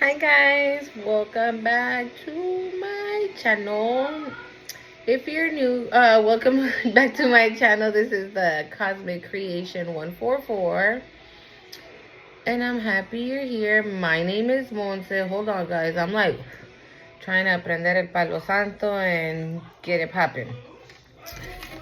Hi guys, welcome back to my channel. If you're new, welcome back to my channel. This is the Cosmic Creation 144, and I'm happy you're here. My name is Monse. Hold on guys, I'm like trying to aprender el Palo Santo and get it popping.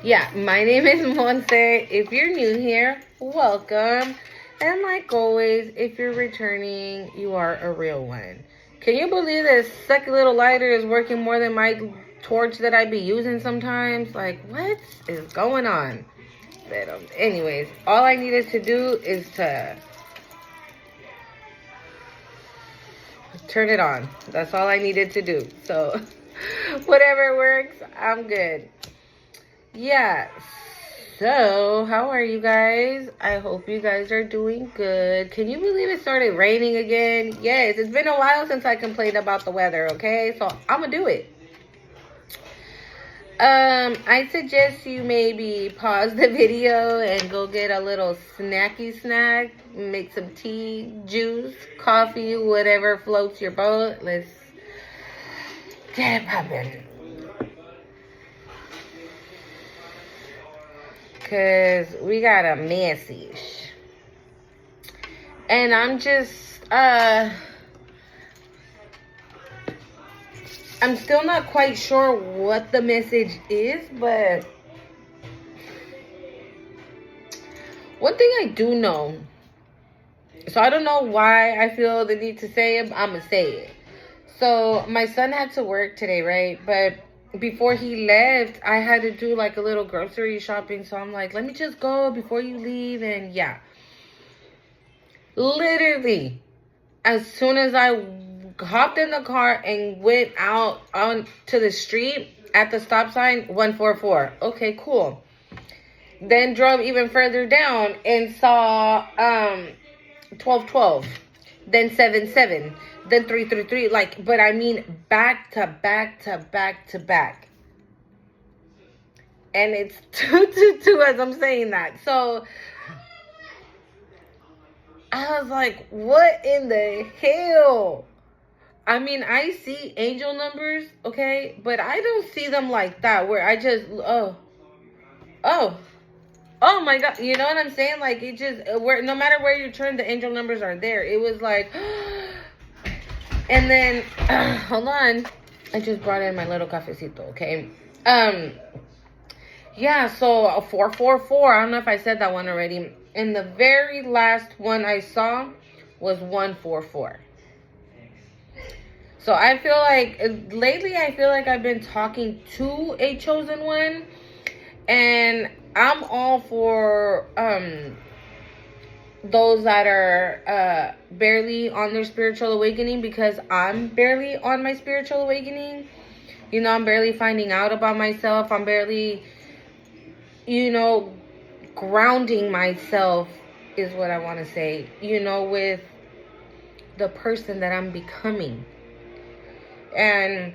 Yeah, my name is Monse. If you're new here, welcome. And like always, if you're returning, you are a real one. Can you believe this sucky little lighter is working more than my torch that I be using sometimes? Like, what is going on? But anyways, all I needed to do is to turn it on. That's all I needed to do. So, whatever works, I'm good. Yeah. So, how are you guys? I hope you guys are doing good. Can you believe it started raining again? Yes, it's been a while since I complained about the weather, okay? So, I'm gonna do it. I suggest you maybe pause the video and go get a little snacky snack, make some tea, juice, coffee, whatever floats your boat. Let's get it poppin'. Because we got a message. And I'm just, I'm still not quite sure what the message is, but one thing I do know, so I don't know why I feel the need to say it, but I'm going to say it. So my son had to work today, right? But before he left, I had to do like a little grocery shopping. So I'm like, let me just go before you leave. And yeah, literally, as soon as I hopped in the car and went out onto the street at the stop sign, 144. Okay, cool. Then drove even further down and saw 1212. Then 77. Then 333. Like, but I mean back to back to back to back. And it's 222 as I'm saying that. So I was like, what in the hell? I mean, I see angel numbers, okay? But I don't see them like that where I just, oh my God. You know what I'm saying? Like, it just, where no matter where you turn, the angel numbers are there. It was like, and then, hold on. I just brought in my little cafecito, okay? Yeah, so 444. I don't know if I said that one already. And the very last one I saw was 144. So I feel like lately I feel like I've been talking to a chosen one, and I'm all for those that are barely on their spiritual awakening, because I'm barely on my spiritual awakening. You know, I'm barely finding out about myself. I'm barely, grounding myself is what I want to say, with the person that I'm becoming. And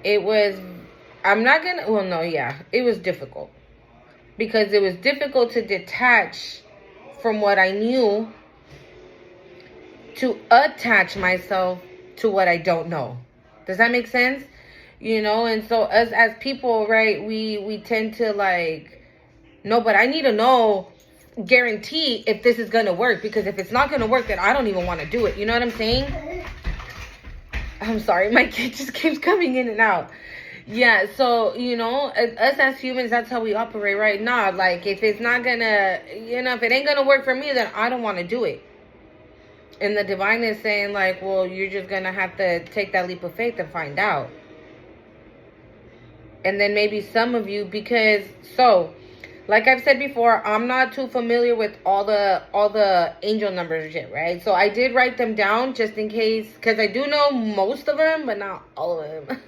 it was, it was difficult. Because it was difficult to detach from what I knew to attach myself to what I don't know. Does that make sense? And so us as people, right, we tend to like, no, but I need to know, guarantee if this is going to work. Because if it's not going to work, then I don't even want to do it. You know what I'm saying? I'm sorry, my kid just keeps coming in and out. Yeah, so, us as humans, that's how we operate, right? Nah, like, if it's not gonna, if it ain't gonna work for me, then I don't want to do it. And the divine is saying, like, well, you're just gonna have to take that leap of faith and find out. And then maybe some of you, because, so, like I've said before, I'm not too familiar with all the angel numbers and shit, right? So I did write them down just in case, because I do know most of them, but not all of them.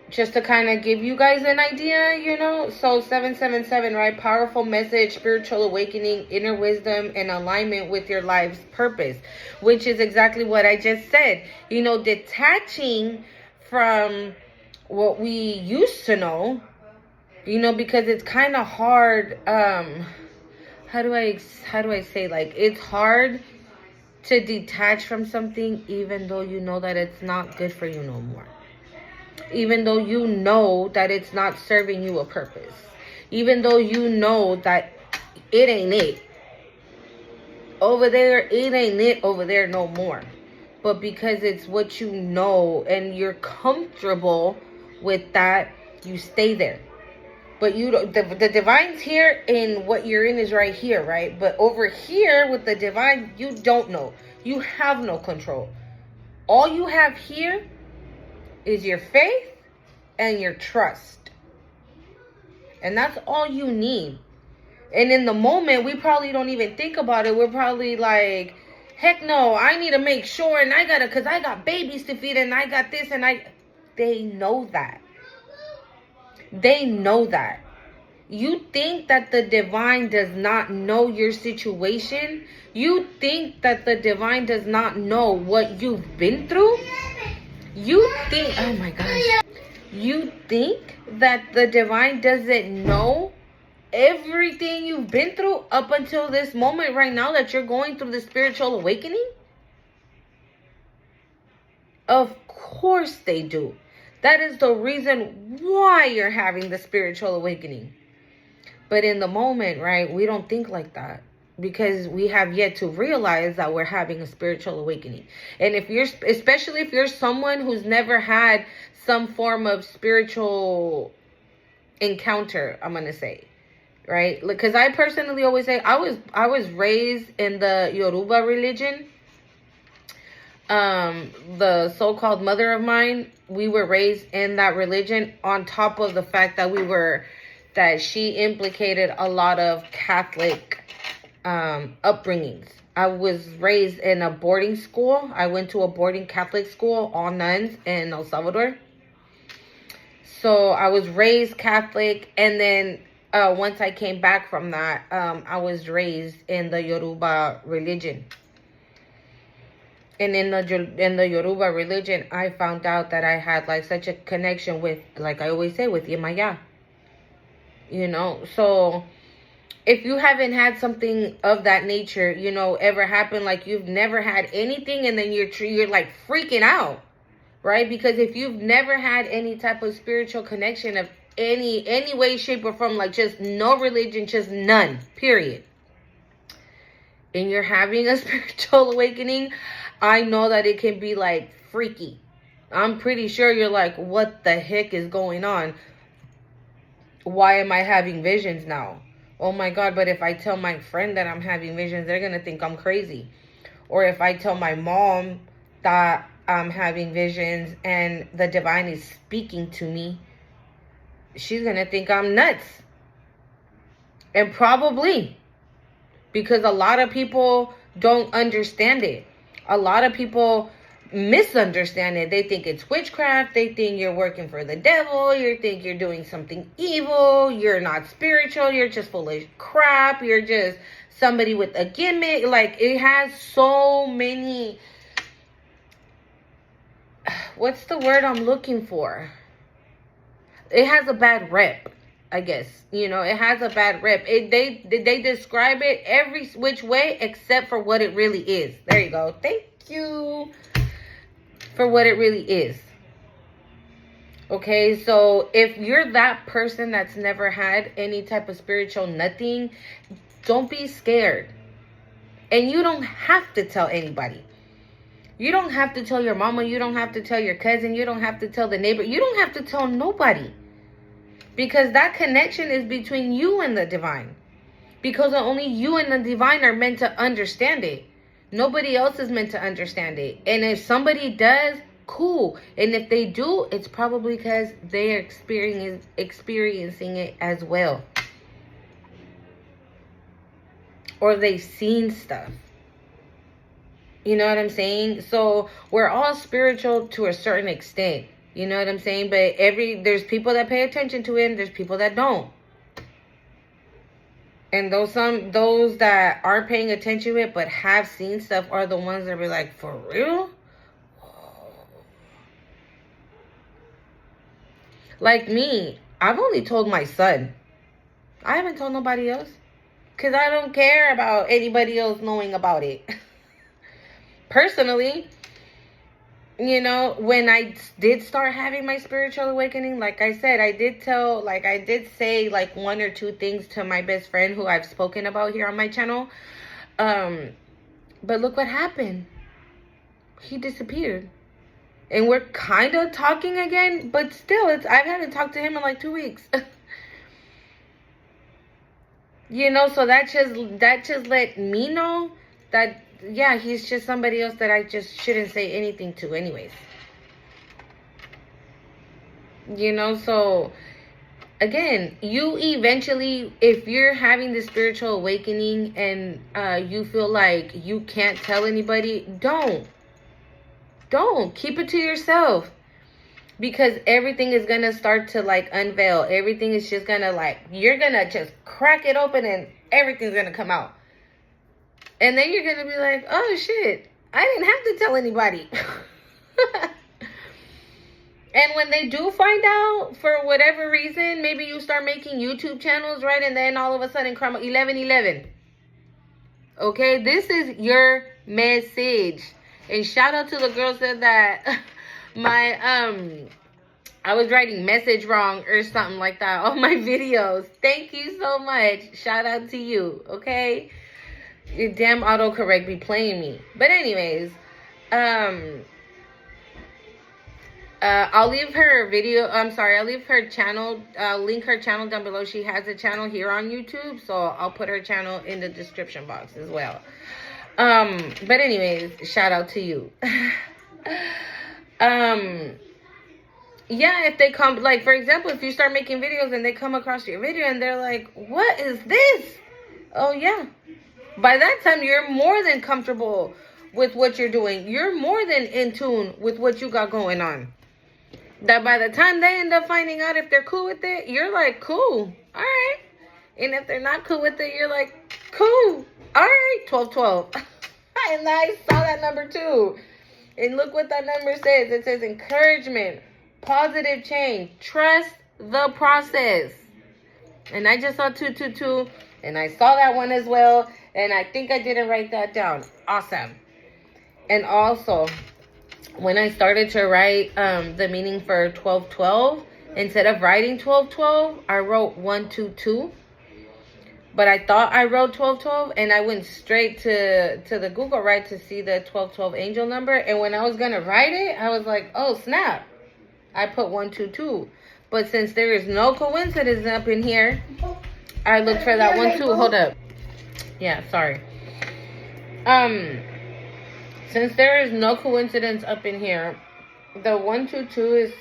Just to kind of give you guys an idea, so 777, right? Powerful message, spiritual awakening, inner wisdom, and alignment with your life's purpose, which is exactly what I just said. Detaching from what we used to know, because it's kind of hard, how how do I say, like, it's hard to detach from something even though you know that it's not good for you no more. Even though you know that it's not serving you a purpose. Even though you know that it ain't it. Over there, it ain't it over there no more. But because it's what you know and you're comfortable with that, you stay there. But you don't, the divine's here, and what you're in is right here, right? But over here with the divine, you don't know. You have no control. All you have here is your faith and your trust. And that's all you need. And in the moment, we probably don't even think about it. We're probably like, heck no, I need to make sure, and because I got babies to feed, and I got this, they know that. They know that. You think that the divine does not know your situation? You think that the divine does not know what you've been through? You think, oh my gosh. You think that the divine doesn't know everything you've been through up until this moment right now that you're going through the spiritual awakening? Of course they do. That is the reason why you're having the spiritual awakening. But in the moment, right, we don't think like that because we have yet to realize that we're having a spiritual awakening. And especially if you're someone who's never had some form of spiritual encounter, I'm going to say, right? Because I personally always say I was raised in the Yoruba religion. The so-called mother of mine, we were raised in that religion, on top of the fact that she implicated a lot of Catholic upbringings. I was raised in a boarding school. I went to a boarding Catholic school, all nuns in El Salvador. So I was raised Catholic, and then once I came back from that, I was raised in the Yoruba religion. And in the Yoruba religion, I found out that I had like such a connection with, like I always say, with Yemaya. You know, so if you haven't had something of that nature, you know, ever happen, like you've never had anything, and then you're like freaking out, right? Because if you've never had any type of spiritual connection of any way, shape, or form, like just no religion, just none, period, and you're having a spiritual awakening, I know that it can be like freaky. I'm pretty sure you're like, what the heck is going on? Why am I having visions now? Oh my God, but if I tell my friend that I'm having visions, they're going to think I'm crazy. Or if I tell my mom that I'm having visions and the divine is speaking to me, she's going to think I'm nuts. And probably, because a lot of people don't understand it. A lot of people misunderstand it. They think it's witchcraft. They think you're working for the devil. You think you're doing something evil. You're not spiritual. You're just full of crap. You're just somebody with a gimmick. Like, it has so many, what's the word I'm looking for? It has a bad rep, I guess. You know, it has a bad rep. They describe it every which way except for what it really is. There you go. Thank you. For what it really is. Okay, so if you're that person that's never had any type of spiritual nothing, don't be scared. And you don't have to tell anybody. You don't have to tell your mama. You don't have to tell your cousin. You don't have to tell the neighbor. You don't have to tell nobody. Because that connection is between you and the divine. Because only you and the divine are meant to understand it. Nobody else is meant to understand it. And if somebody does, cool. And if they do, it's probably because they're experiencing it as well. Or they've seen stuff. You know what I'm saying? So we're all spiritual to a certain extent. You know what I'm saying? But there's people that pay attention to it, and there's people that don't. And those that aren't paying attention to it but have seen stuff are the ones that be like, for real? Like me, I've only told my son. I haven't told nobody else. Because I don't care about anybody else knowing about it. Personally, you know, when I did start having my spiritual awakening, like I said, I did say like one or two things to my best friend who I've spoken about here on my channel. But look what happened. He disappeared. And we're kind of talking again, but still, I haven't talked to him in like 2 weeks. You know, so that just let me know that, yeah, he's just somebody else that I just shouldn't say anything to anyways. You know, so again, you eventually, if you're having the spiritual awakening and you feel like you can't tell anybody, don't keep it to yourself, because everything is gonna start to like unveil. Everything is just gonna like, you're gonna just crack it open and everything's gonna come out, and then you're gonna be like, oh shit, I didn't have to tell anybody. And when they do find out, for whatever reason, maybe you start making YouTube channels, right? And then all of a sudden, 1111. Okay, this is your message. And shout out to the girl said that I was writing message wrong or something like that on my videos. Thank you so much. Shout out to you, okay? Your damn autocorrect be playing me. But anyways, I'll leave her video. I'll leave her channel, link her channel down below. She has a channel here on YouTube, so I'll put her channel in the description box as well. But anyways, shout out to you. Yeah, if they come, like, for example, if you start making videos and they come across your video and they're like, what is this? Oh, yeah. By that time, you're more than comfortable with what you're doing. You're more than in tune with what you got going on. That by the time they end up finding out if they're cool with it, you're like, cool. All right. And if they're not cool with it, you're like, cool. All right. 1212. And I saw that number too. And look what that number says. It says encouragement, positive change, trust the process. And I just saw 222. And I saw that one as well. And I think I didn't write that down. Awesome. And also, when I started to write the meaning for 1212, instead of writing 1212, I wrote 122. But I thought I wrote 1212, and I went straight to the Google, right, to see the 1212 angel number. And when I was going to write it, I was like, oh, snap. I put 122. But since there is no coincidence up in here, I looked for that one too. Hold up. Yeah, sorry. Since there is no coincidence up in here, the 122 is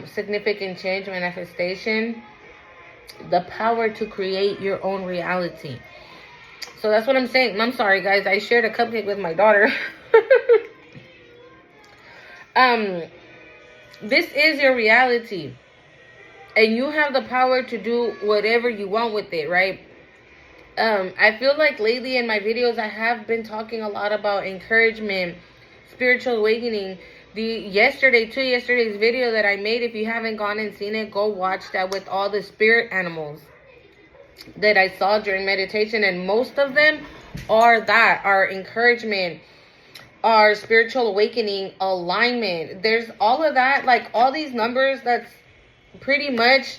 significant change, manifestation, the power to create your own reality. So that's what I'm saying. I'm sorry, guys. I shared a cupcake with my daughter. This is your reality. And you have the power to do whatever you want with it, right? I feel like lately in my videos, I have been talking a lot about encouragement, spiritual awakening. Yesterday's video that I made, if you haven't gone and seen it, go watch that with all the spirit animals that I saw during meditation. And most of them are encouragement, are spiritual awakening, alignment. There's all of that, like all these numbers, that's pretty much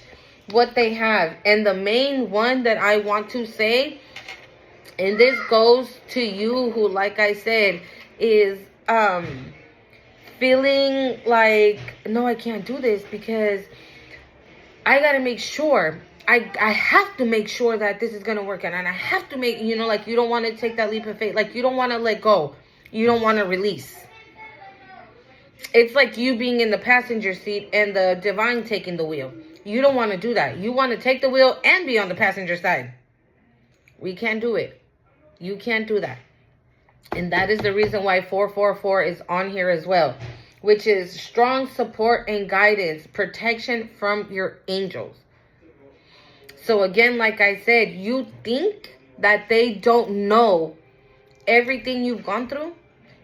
what they have. And the main one that I want to say, and this goes to you who, like I said, is feeling like, no, I can't do this because I gotta make sure, I have to make sure that this is gonna work out, and I have to make, you know, like, you don't want to take that leap of faith, like, you don't want to let go, you don't want to release. It's like you being in the passenger seat and the divine taking the wheel. You don't want to do that. You want to take the wheel and be on the passenger side. We can't do it. You can't do that. And that is the reason why 444 is on here as well, which is strong support and guidance, protection from your angels. So again, like I said, you think that they don't know everything you've gone through.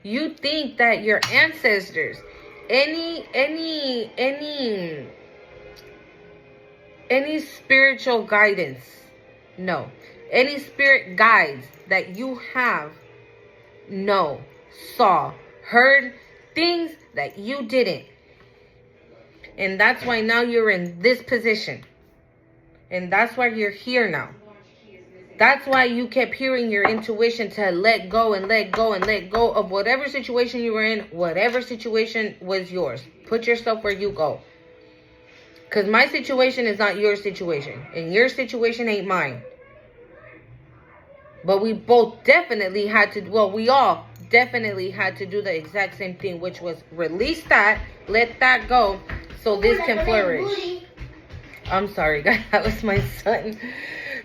You think that your ancestors, any spiritual guidance, no. Any spirit guides that you have know, saw, heard things that you didn't. And that's why now you're in this position. And that's why you're here now. That's why you kept hearing your intuition to let go and let go and let go of whatever situation you were in, whatever situation was yours. Put yourself where you go. Because my situation is not your situation. And your situation ain't mine. But we both definitely had to, well, we all definitely had to do the exact same thing, which was release that, let that go, so this can flourish. I'm sorry, guys, that was my son.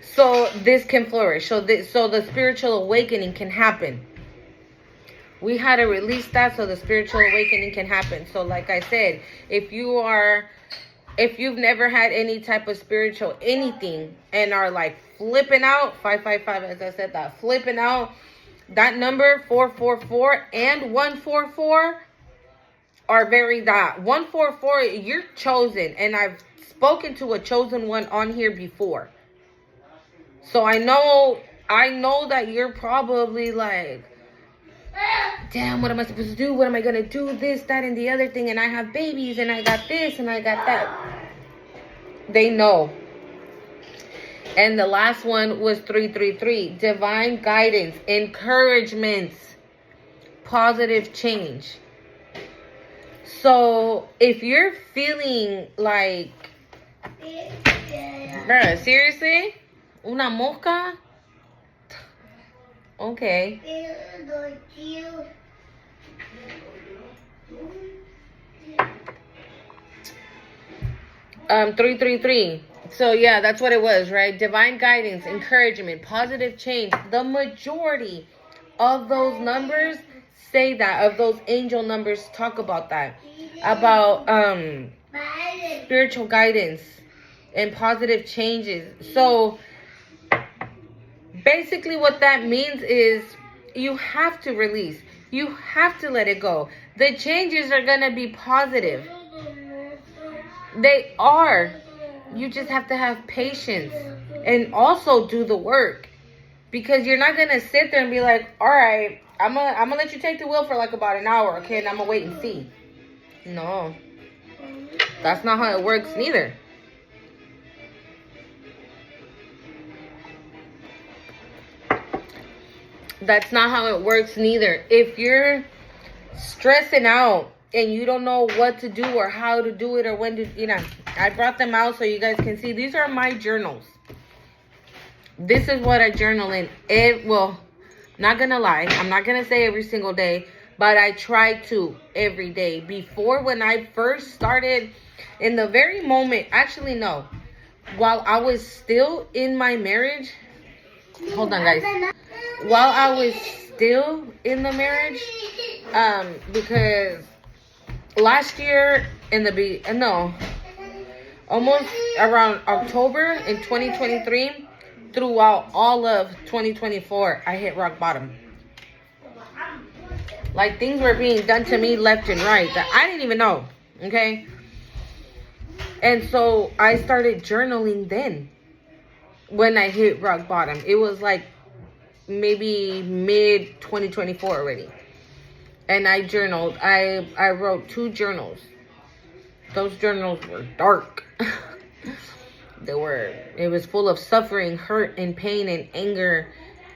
So this can flourish. So the spiritual awakening can happen. We had to release that so the spiritual awakening can happen. So like I said, if you've never had any type of spiritual anything and are like flipping out, 555, as I said, that flipping out, that number 444 and 144 are very that. 144, you're chosen. And I've spoken to a chosen one on here before. So I know that you're probably like, damn, what am I supposed to do? What am I going to do? This, that, and the other thing. And I have babies and I got this and I got that. They know. And the last one was 333. Divine guidance, encouragements, positive change. So if you're feeling like, bruh, seriously? Una mosca? Okay. 333. So yeah, that's what it was, right? Divine guidance, encouragement, positive change. The majority of those numbers say that, of those angel numbers talk about that. About spiritual guidance and positive changes. So basically what that means is you have to release. You have to let it go. The changes are going to be positive. They are. You just have to have patience and also do the work. Because you're not going to sit there and be like, all right, I'm gonna let you take the wheel for like about an hour, okay? And I'm going to wait and see. No. That's not how it works neither. That's not how it works neither. If you're stressing out and you don't know what to do or how to do it or when to, you know, I brought them out so you guys can see. These are my journals. This is what I journal in. Well, not gonna lie, I'm not gonna say every single day, but I try to every day. Before, when I first started, in the very moment, actually no, while I was still in my marriage, hold on guys, while I was still in the marriage, because last year almost around October in 2023, throughout all of 2024, I hit rock bottom. Like, things were being done to me left and right that I didn't even know, okay? And so I started journaling then when I hit rock bottom. It was like maybe mid 2024 already. And I journaled. I wrote 2 journals. Those journals were dark. It was full of suffering, hurt, and pain, and anger,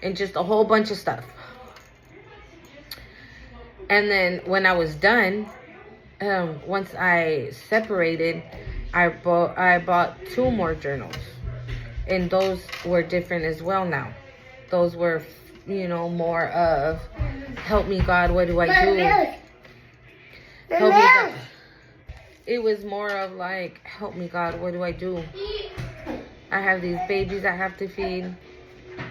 and just a whole bunch of stuff. And then when I was done, once I separated, I bought 2 more journals. And those were different as well now. Those were, more of, help me God, what do I do? Help me God. It was more of like, help me God, what do I do? I have these babies I have to feed.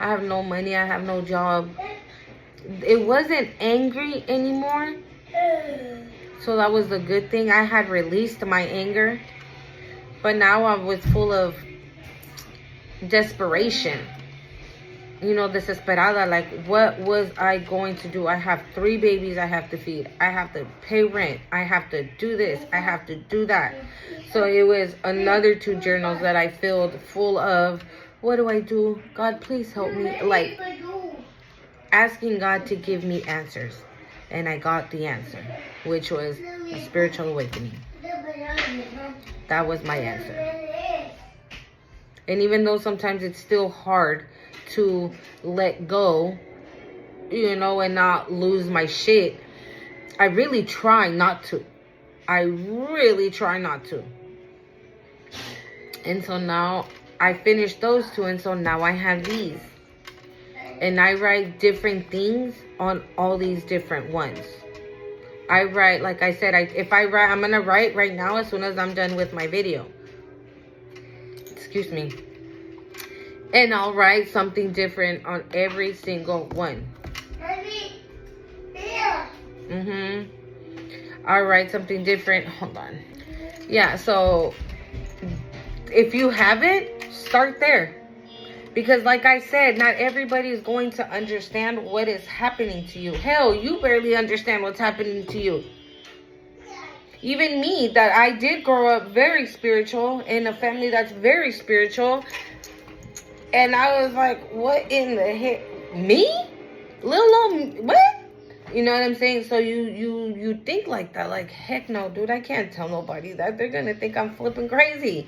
I have no money, I have no job. It wasn't angry anymore. So that was the good thing. I had released my anger. But now I was full of desperation. Desesperada. Like, what was I going to do? I have 3 babies I have to feed. I have to pay rent. I have to do this. I have to do that. So it was another 2 journals that I filled full of, what do I do? God, please help me. Like, asking God to give me answers. And I got the answer, which was a spiritual awakening. That was my answer. And even though sometimes it's still hard to let go, you know, and not lose my shit, I really try not to. I really try not to. And so now I finished those two, and so now I have these. And I write different things on all these different ones. I write, like I said, if I write, I'm going to write right now as soon as I'm done with my video. Excuse me. And I'll write something different on every single one. I'll write something different. Hold on. Yeah, so if you haven't, start there. Because like I said, not everybody is going to understand what is happening to you. Hell, you barely understand what's happening to you. Even me, that I did grow up very spiritual, in a family that's very spiritual. And I was like, what in the heck? Me? Little old, what? You know what I'm saying? So you think like that. Like, heck no, dude, I can't tell nobody that. They're going to think I'm flipping crazy.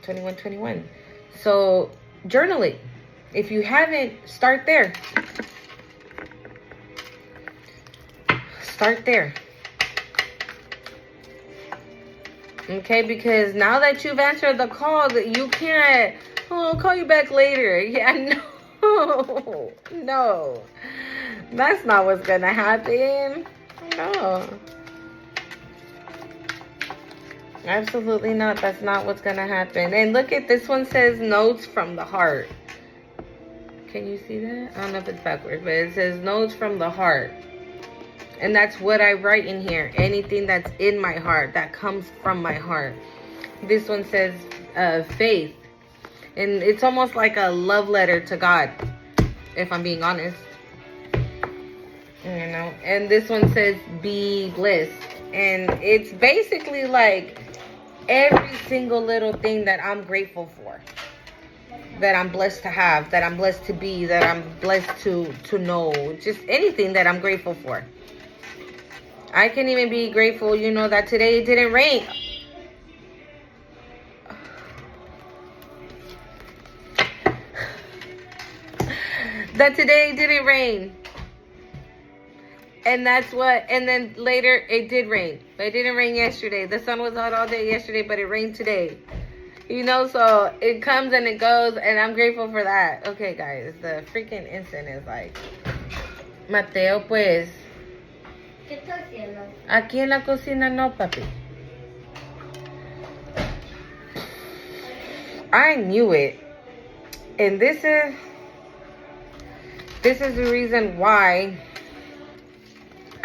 21. So journal it. If you haven't, start there. Start there. Okay, because now that you've answered the call, that you can't, oh, I'll call you back later. Yeah, no. No. That's not what's going to happen. No. Absolutely not. That's not what's going to happen. And look at this one, says notes from the heart. Can you see that? I don't know if it's backwards, but it says notes from the heart. And that's what I write in here. Anything that's in my heart, that comes from my heart. This one says faith. And it's almost like a love letter to God, if I'm being honest. You know. And this one says be blessed. And it's basically like every single little thing that I'm grateful for, that I'm blessed to have, that I'm blessed to be, that I'm blessed to know, just anything that I'm grateful for. I can even be grateful, you know, that today it didn't rain. That today it didn't rain. And that's what, and then later it did rain. But it didn't rain yesterday. The sun was out all day yesterday, but it rained today. You know, so it comes and it goes, and I'm grateful for that. Okay, guys, the freaking instant is like, Mateo, pues. ¿Qué está haciendo? Aquí en la cocina no, papi. I knew it. And this is the reason why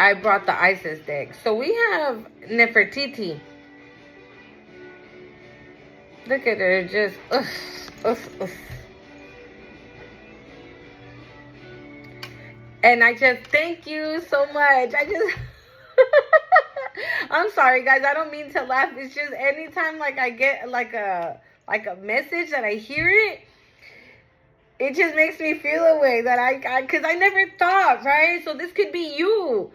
I brought the Isis deck. So we have Nefertiti. Look at her, just And I just thank you so much. I'm sorry, guys. I don't mean to laugh. It's just anytime like I get like a message that I hear it, it just makes me feel a way that because I never thought, right? So this could be you.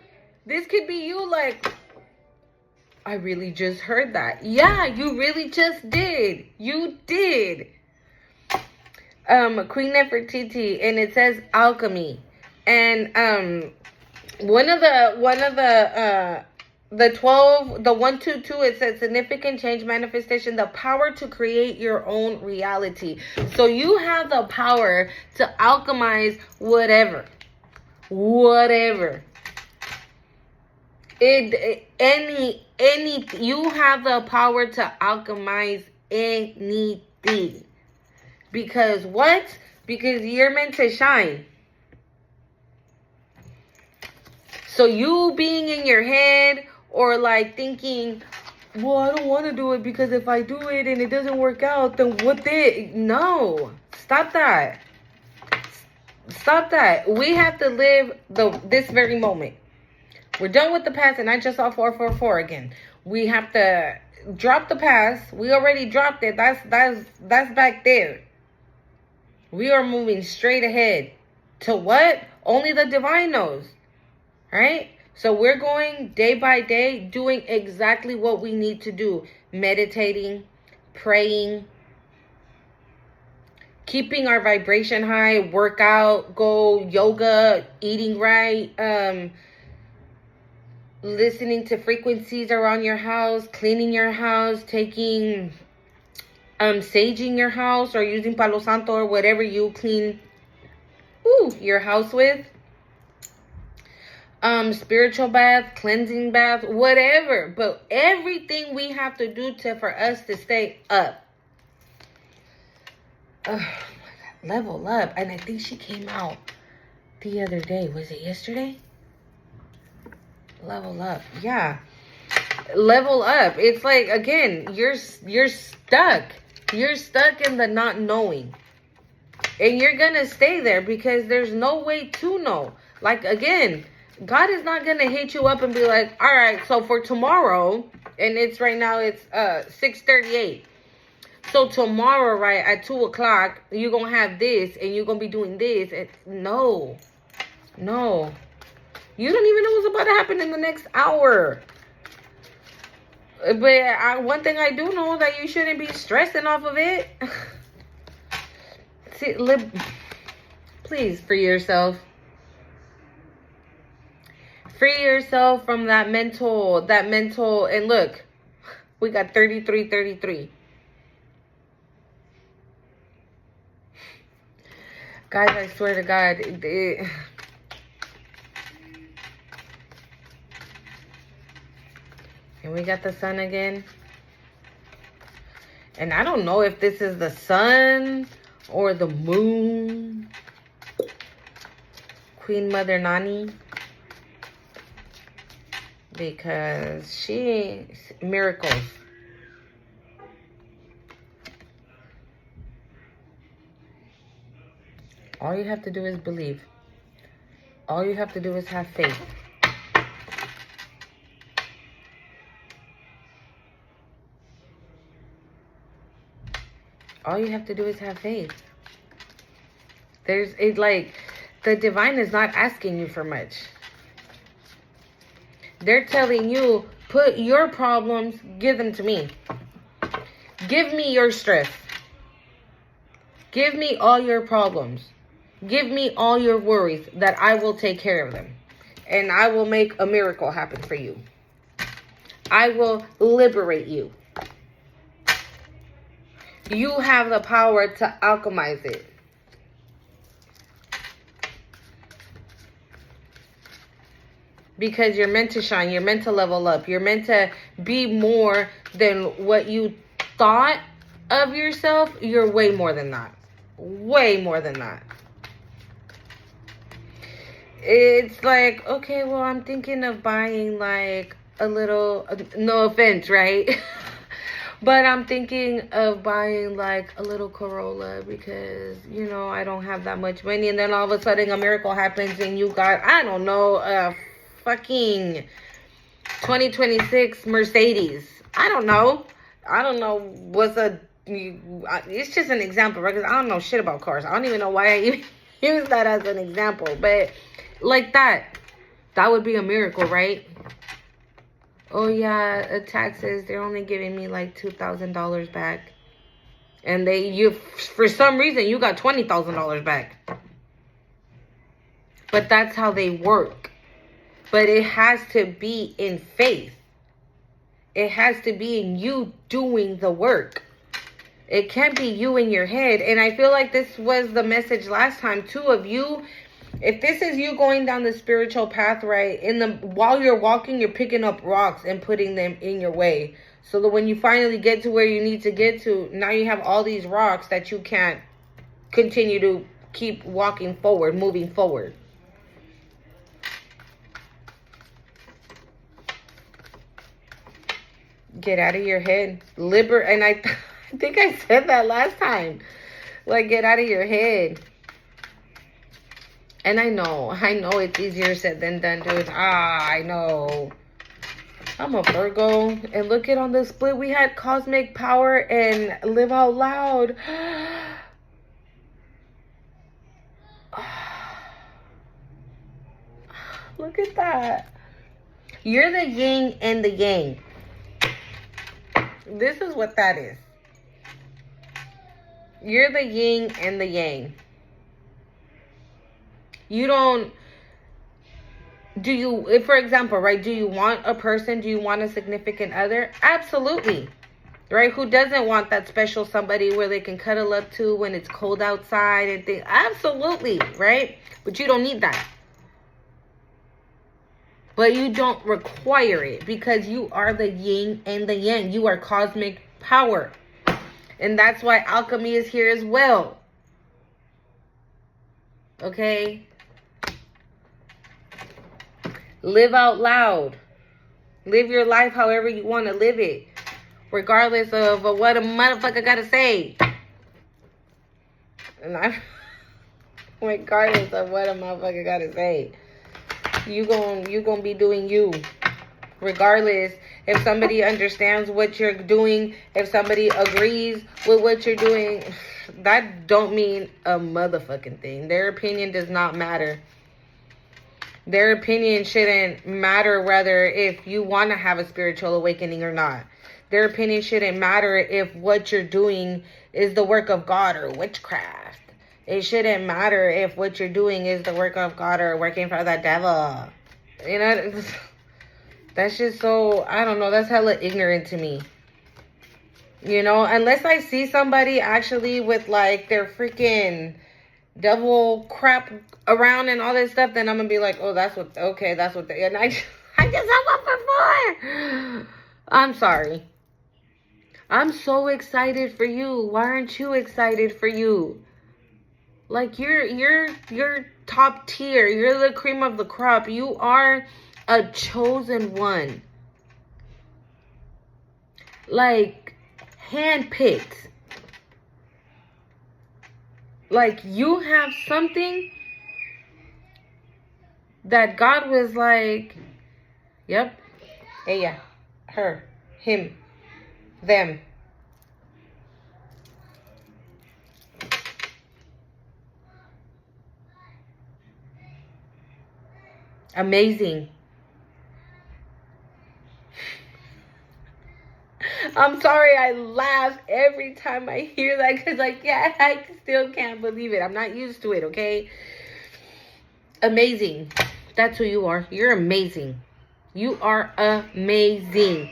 This could be you, like, I really just heard that. Yeah, you really just did. You did. Queen Nefertiti, and it says alchemy. And one of the 12, the 122, it says significant change, manifestation, the power to create your own reality. So you have the power to alchemize whatever. You have the power to alchemize anything. Because what? Because you're meant to shine. So you being in your head or like thinking, well, I don't want to do it because if I do it and it doesn't work out, then what then? No. Stop that. Stop that. We have to live this very moment. We're done with the past, and I just saw 444 again. We have to drop the past. We already dropped it. That's back there. We are moving straight ahead. To what? Only the divine knows. Right? So we're going day by day, doing exactly what we need to do. Meditating, praying, keeping our vibration high, workout, go yoga, eating right, listening to frequencies around your house, cleaning your house, taking saging your house, or using Palo Santo or whatever you clean your house with. Spiritual bath, cleansing bath, whatever. But everything we have to do for us to stay up. Oh my God, level up. And I think she came out the other day. Was it yesterday? Level up. Yeah. Level up. It's like, again, you're stuck. You're stuck in the not knowing. And you're going to stay there because there's no way to know. Like, again, God is not going to hit you up and be like, all right, so for tomorrow, and it's right now, it's 6:38. So tomorrow, right, at 2 o'clock, you're going to have this and you're going to be doing this. No. You don't even know what's about to happen in the next hour. But one thing I do know, that you shouldn't be stressing off of it. See, please, free yourself. Free yourself from that mental, and look, we got 33. Guys, I swear to God, and we got the sun again. And I don't know if this is the sun or the moon. Queen Mother Nani. Because miracles. All you have to do is believe. All you have to do is have faith. All you have to do is have faith. The divine is not asking you for much. They're telling you, put your problems, give them to me. Give me your stress. Give me all your problems. Give me all your worries, that I will take care of them. And I will make a miracle happen for you. I will liberate you. You have the power to alchemize it. Because you're meant to shine. You're meant to level up. You're meant to be more than what you thought of yourself. You're way more than that. Way more than that. It's like, okay, well, I'm thinking of buying like a little, no offense, right? But I'm thinking of buying like a little Corolla because, I don't have that much money. And then all of a sudden a miracle happens and you got, I don't know, a fucking 2026 Mercedes. I don't know it's just an example, right? Because I don't know shit about cars. I don't even know why I even use that as an example. But like that would be a miracle, right? Oh yeah, taxes, they're only giving me like $2,000 back. And for some reason, you got $20,000 back. But that's how they work. But it has to be in faith. It has to be in you doing the work. It can't be you in your head. And I feel like this was the message last time too, of you. If this is you going down the spiritual path, right, while you're walking, you're picking up rocks and putting them in your way. So that when you finally get to where you need to get to, now you have all these rocks that you can't continue to keep walking forward, moving forward. Get out of your head. And I think I said that last time. Like, get out of your head. And I know it's easier said than done, dude. I know. I'm a Virgo. And look at on the split, we had Cosmic Power and Live Out Loud. Look at that. You're the yin and the yang. This is what that is. You're the yin and the yang. You don't... Do you, if, for example, right, do you want a person? Do you want a significant other? Absolutely. Right? Who doesn't want that special somebody where they can cuddle up to when it's cold outside and things? Absolutely. Right? But you don't need that. But you don't require it because you are the yin and the yang. You are cosmic power. And that's why alchemy is here as well. Okay? Live out loud. Live your life however you want to live it. Regardless of what a motherfucker gotta say. And regardless of what a motherfucker gotta say. You gonna be doing you. Regardless if somebody understands what you're doing, if somebody agrees with what you're doing, that don't mean a motherfucking thing. Their opinion does not matter. Their opinion shouldn't matter whether if you want to have a spiritual awakening or not. Their opinion shouldn't matter if what you're doing is the work of God or witchcraft. It shouldn't matter if what you're doing is the work of God or working for the devil. You know, that's just so, I don't know, that's hella ignorant to me. You know, unless I see somebody actually with like their freaking devil crap around and all this stuff, then I'm gonna be like, oh, that's what they, and I just have one before. I'm sorry. I'm so excited for you. Why aren't you excited for you? Like, you're top tier. You're the cream of the crop. You are a chosen one. Like, handpicked. Like, you have something that God was like, yep, ella, her, him, them. Amazing. I'm sorry I laugh every time I hear that because, like, yeah, I still can't believe it. I'm not used to it, okay? Amazing. That's who you are. You're amazing. You are amazing.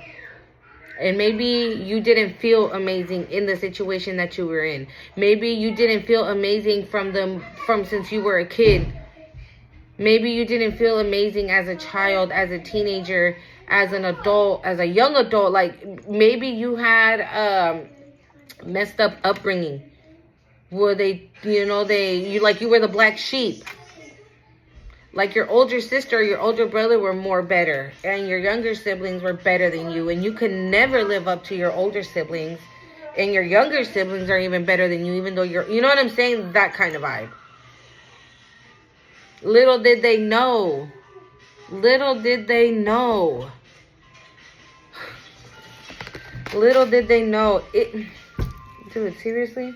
And maybe you didn't feel amazing in the situation that you were in. Maybe you didn't feel amazing from since you were a kid. Maybe you didn't feel amazing as a child, as a teenager, as an adult, as a young adult. Like, maybe you had messed up upbringing where you were the black sheep. Like, your older sister or your older brother were more better, and your younger siblings were better than you, and you could never live up to your older siblings, and your younger siblings are even better than you, even though you know what I'm saying? That kind of vibe. Little did they know. Little did they know. Little did they know. Dude, seriously?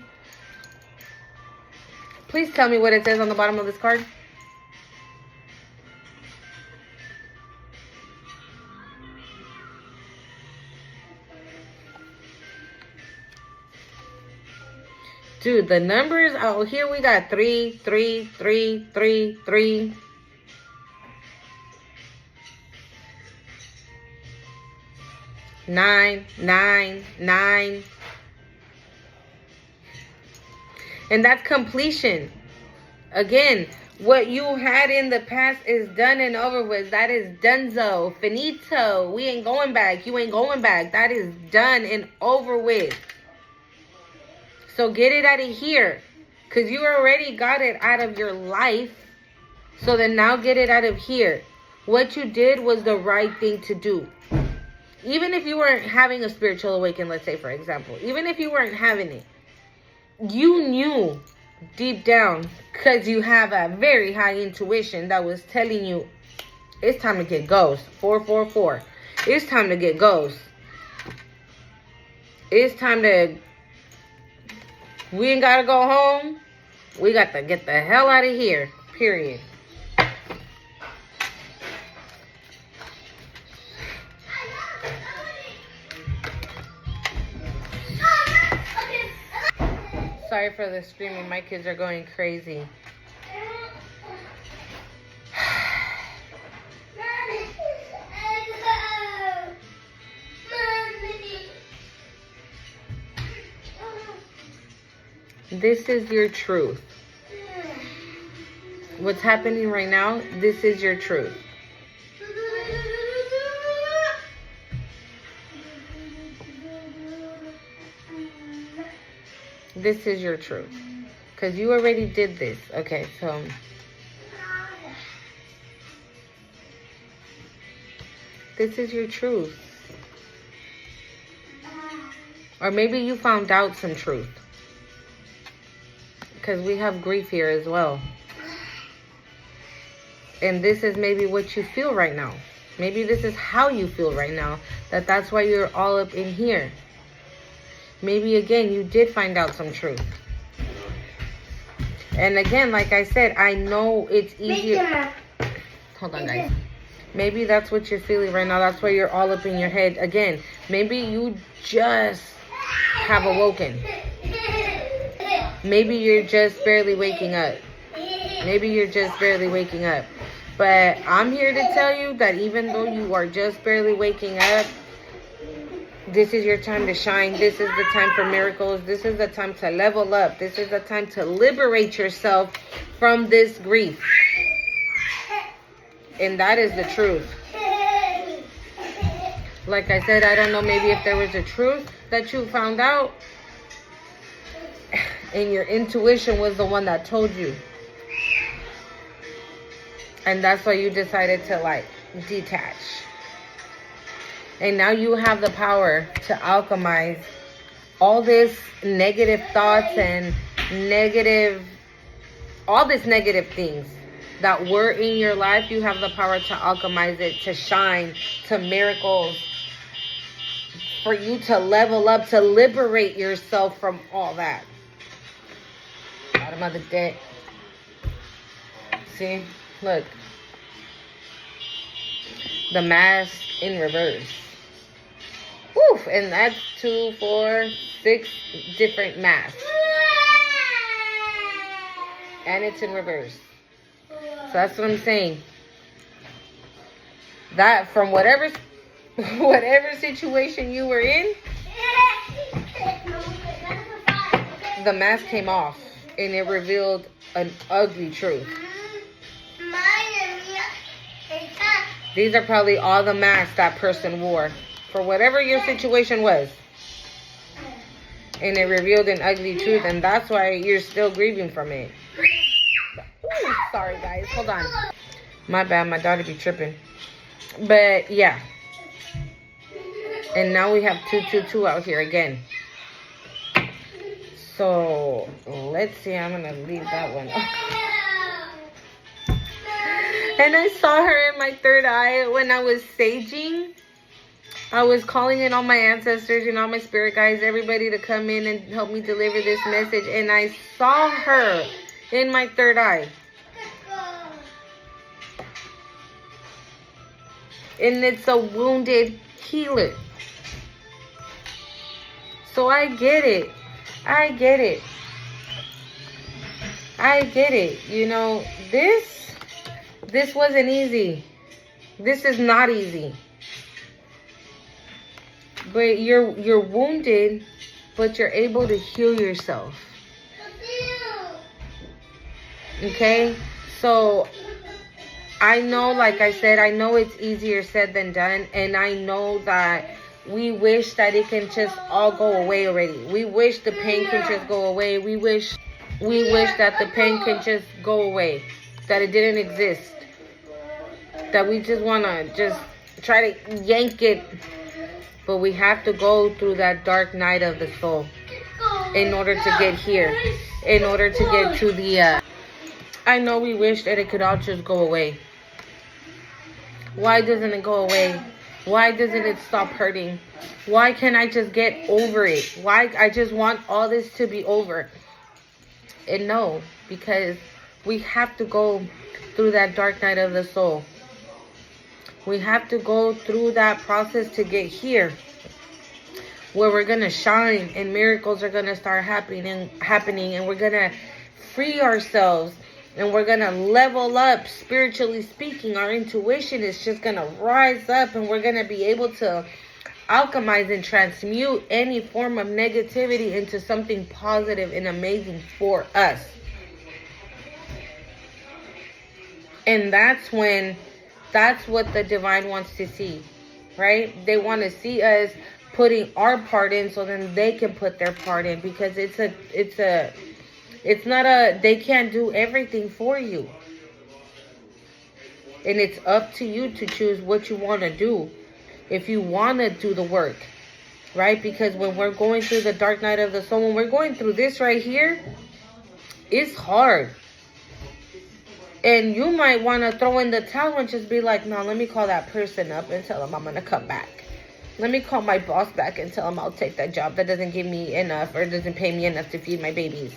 Please tell me what it says on the bottom of this card. Dude, the numbers out here, we got 3, 3, 3, 3, 3. Nine, 9, 9. And that's completion. Again, what you had in the past is done and over with. That is donezo, finito. We ain't going back. You ain't going back. That is done and over with. So get it out of here. Because you already got it out of your life. So then now get it out of here. What you did was the right thing to do. Even if you weren't having a spiritual awakening, let's say, for example. Even if you weren't having it. You knew deep down. Because you have a very high intuition that was telling you, it's time to get ghost. 444. It's time to get ghost. It's time to... We ain't got to go home. We got to get the hell out of here. Period. sorry for the screaming. My kids are going crazy. This is your truth. What's happening right now, this is your truth. This is your truth. Because you already did this. Okay, so this is your truth. Or maybe you found out some truth. Because we have grief here as well. And this is maybe what you feel right now. Maybe this is how you feel right now. That's why you're all up in here. Maybe again, you did find out some truth. And again, like I said, I know it's easier. Hold on, guys. Maybe that's what you're feeling right now. That's why you're all up in your head. Again, maybe you just have awoken. Maybe you're just barely waking up. Maybe you're just barely waking up. But I'm here to tell you that even though you are just barely waking up, this is your time to shine. This is the time for miracles. This is the time to level up. This is the time to liberate yourself from this grief. And that is the truth. Like I said, I don't know maybe if there was a truth that you found out and your intuition was the one that told you. And that's why you decided to like detach. And now you have the power to alchemize all this negative thoughts and all this negative things that were in your life. You have the power to alchemize it, to shine, to miracles, for you to level up, to liberate yourself from all that. Bottom of the deck. See? Look. The mask in reverse. Woof, and that's 2, 4, 6 different masks. And it's in reverse. So that's what I'm saying. That from whatever situation you were in, the mask came off and it revealed an ugly truth. These are probably all the masks that person wore for whatever your situation was. And it revealed an ugly truth, and that's why you're still grieving from it. Ooh, sorry, guys. Hold on. My bad. My daughter be tripping. But, yeah. And now we have 222 out here again. So, let's see. I'm going to leave that one. And I saw her in my third eye when I was saging. I was calling in all my ancestors and all my spirit guides, everybody to come in and help me deliver this message. And I saw her in my third eye. And it's a wounded healer. So I get it. I get it. I get it. You know, this wasn't easy. This is not easy. But you're wounded, but you're able to heal yourself. Okay? So I know, like I said, I know it's easier said than done. And I know that we wish that it can just all go away already. We wish the pain can just go away. We wish that the pain can just go away. That it didn't exist. That we just want to just try to yank it. But we have to go through that dark night of the soul in order to get here. In order to get to the... I know we wish that it could all just go away. Why doesn't it go away? Why doesn't it stop hurting? Why can't I just get over it? Why I just want all this to be over? And no, because we have to go through that dark night of the soul. We have to go through that process to get here. where we're going to shine and miracles are going to start happening, and we're going to free ourselves, and we're going to level up spiritually speaking. Our intuition is just going to rise up, and we're going to be able to alchemize and transmute any form of negativity into something positive and amazing for us. And that's what the divine wants to see, right? They want to see us putting our part in so then they can put their part in, because they can't do everything for you. And it's up to you to choose what you want to do. If you want to do the work, right? Because when we're going through the dark night of the soul, when we're going through this right here, it's hard. And you might want to throw in the towel and just be like, no, let me call that person up and tell them I'm going to come back. Let me call my boss back and tell him I'll take that job that doesn't give me enough or doesn't pay me enough to feed my babies.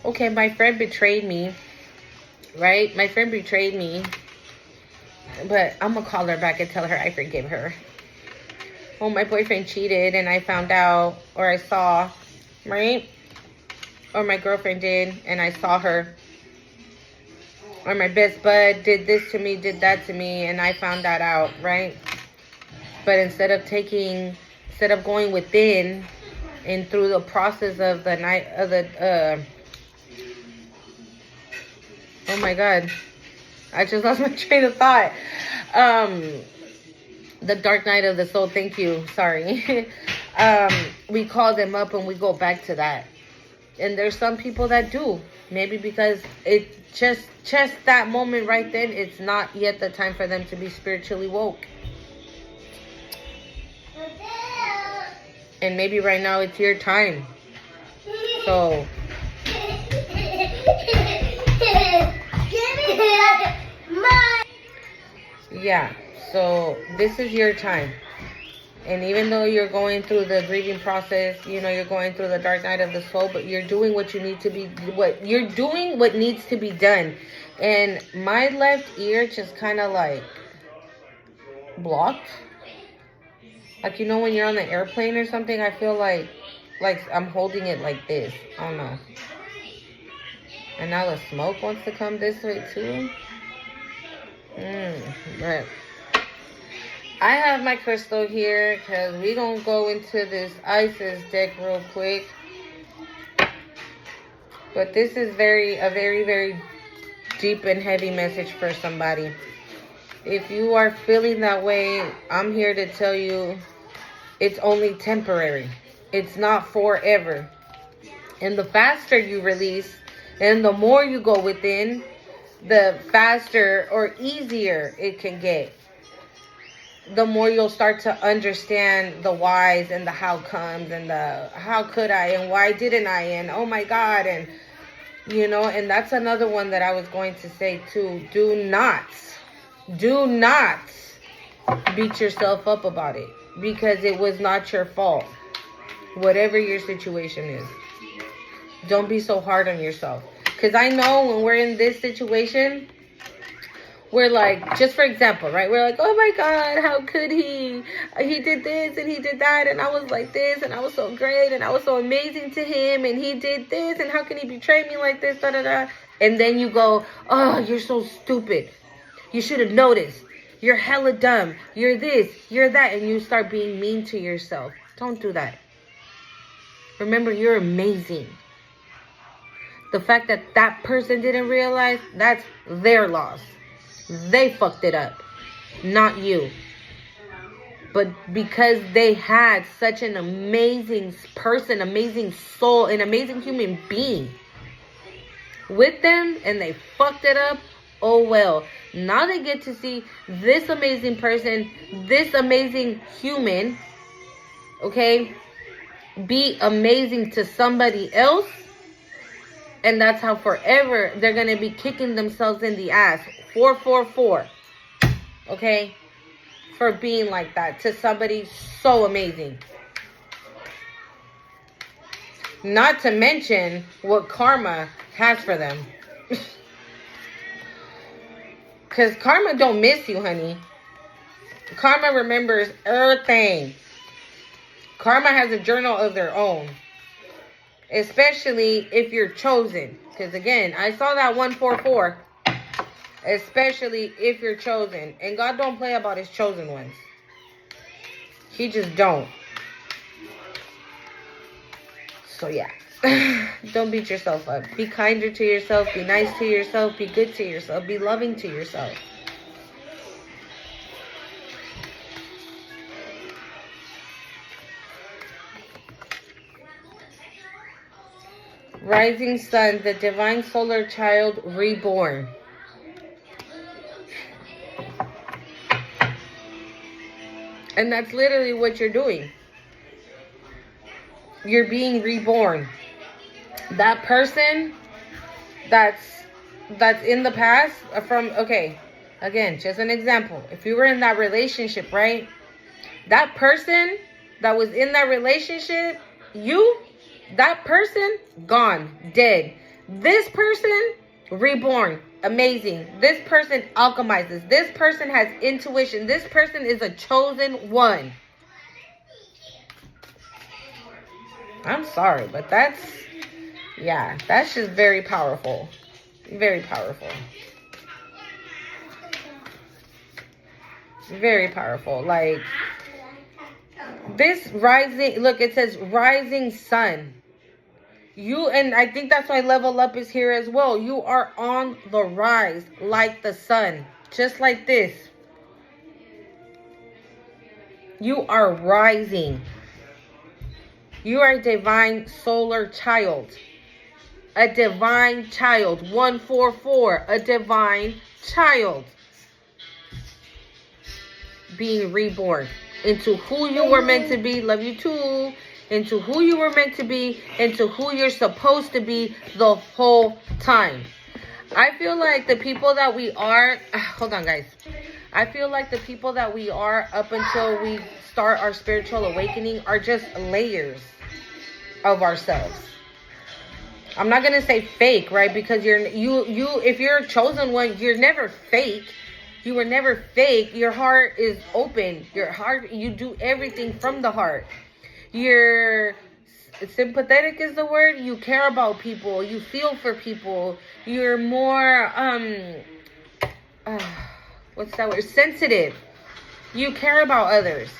Okay, my friend betrayed me, right? My friend betrayed me, but I'm going to call her back and tell her I forgive her. Oh, my boyfriend cheated and I found out, or I saw, right? Or my girlfriend did and I saw her. Or my best bud did this to me, did that to me, and I found that out, right? But instead of going within and through the process of the night of oh my God, I just lost my train of thought. The dark night of the soul. Thank you. Sorry. We call them up and we go back to that. And there's some people that do. Maybe because it just that moment right then, it's not yet the time for them to be spiritually woke. And maybe right now it's your time. So yeah, so this is your time. And even though you're going through the grieving process, you're going through the dark night of the soul, but you're doing what needs to be done. And my left ear just kind of like blocked. Like, when you're on the airplane or something, I feel like I'm holding it like this. I don't know. And now the smoke wants to come this way too. But I have my crystal here because we're going to go into this Isis deck real quick. But this is a very, very deep and heavy message for somebody. If you are feeling that way, I'm here to tell you it's only temporary. It's not forever. And the faster you release and the more you go within, the faster or easier it can get. The more you'll start to understand the whys and the how comes and the how could I and why didn't I and oh my God, and and that's another one that I was going to say too. Do not beat yourself up about it, because it was not your fault. Whatever your situation is, don't be so hard on yourself. Because I know when we're in this situation, we're like, just for example, right? We're like, oh my God, how could he? He did this and he did that, and I was like this, and I was so great, and I was so amazing to him, and he did this, and how can he betray me like this, da da da. And then you go, oh, you're so stupid. You should have noticed. You're hella dumb. You're this, you're that, and you start being mean to yourself. Don't do that. Remember, you're amazing. The fact that that person didn't realize, that's their loss. They fucked it up, not you. But because they had such an amazing person, amazing soul, an amazing human being with them, and they fucked it up, oh well. Now they get to see this amazing person, this amazing human, okay, be amazing to somebody else. And that's how forever they're going to be kicking themselves in the ass. 444. Okay? For being like that to somebody so amazing. Not to mention what karma has for them. Because karma don't miss you, honey. Karma remembers everything. Karma has a journal of their own. Especially if you're chosen. Because again, I saw that 144. Especially if you're chosen. And God don't play about his chosen ones. He just don't. So yeah. Don't beat yourself up. Be kinder to yourself. Be nice to yourself. Be good to yourself. Be loving to yourself. Rising sun, the divine solar child reborn. And that's literally what you're doing. You're being reborn. That person that's in the past from, okay, again, just an example. If you were in that relationship, right? That person that was in that relationship, that person, gone, dead. This person, reborn, amazing. This person alchemizes. This person has intuition. This person is a chosen one. I'm sorry, but that's just very powerful. Very powerful. Very powerful. Like, this rising, look, it says rising sun. And I think that's why level up is here as well. You are on the rise like the sun. Just like this. You are rising. You are a divine solar child. A divine child. 144. A divine child. Being reborn into who you were meant to be. Love you too. Into who you were meant to be. Into who you're supposed to be the whole time. I feel like the people that we are... Hold on, guys. I feel like the people that we are up until we start our spiritual awakening are just layers of ourselves. I'm not gonna say fake, right? Because if you're a chosen one, you're never fake. You were never fake. Your heart is open. Your heart, you do everything from the heart. You're sympathetic is the word. You care about people. You feel for people. You're more what's that word? Sensitive. You care about others.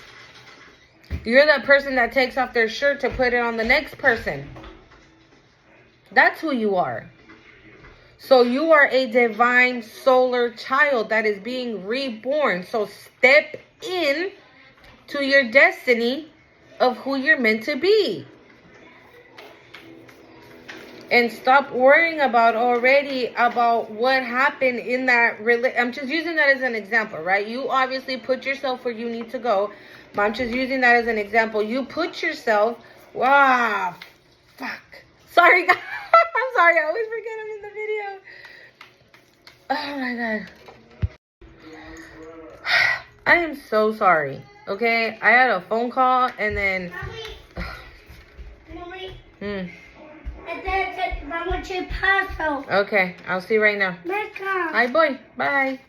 You're that person that takes off their shirt to put it on the next person. That's who you are. So you are a divine solar child that is being reborn. So step in to your destiny of who you're meant to be. And stop worrying about what happened in that I'm just using that as an example, right? You obviously put yourself where you need to go. But I'm just using that as an example. You put yourself... Wow. Fuck. Sorry, guys. I'm sorry. I always forget I'm in the video. Oh, my God. I am so sorry. Okay? I had a phone call and then... Mommy. Okay, I'll see you right now. Hi, boy. Bye.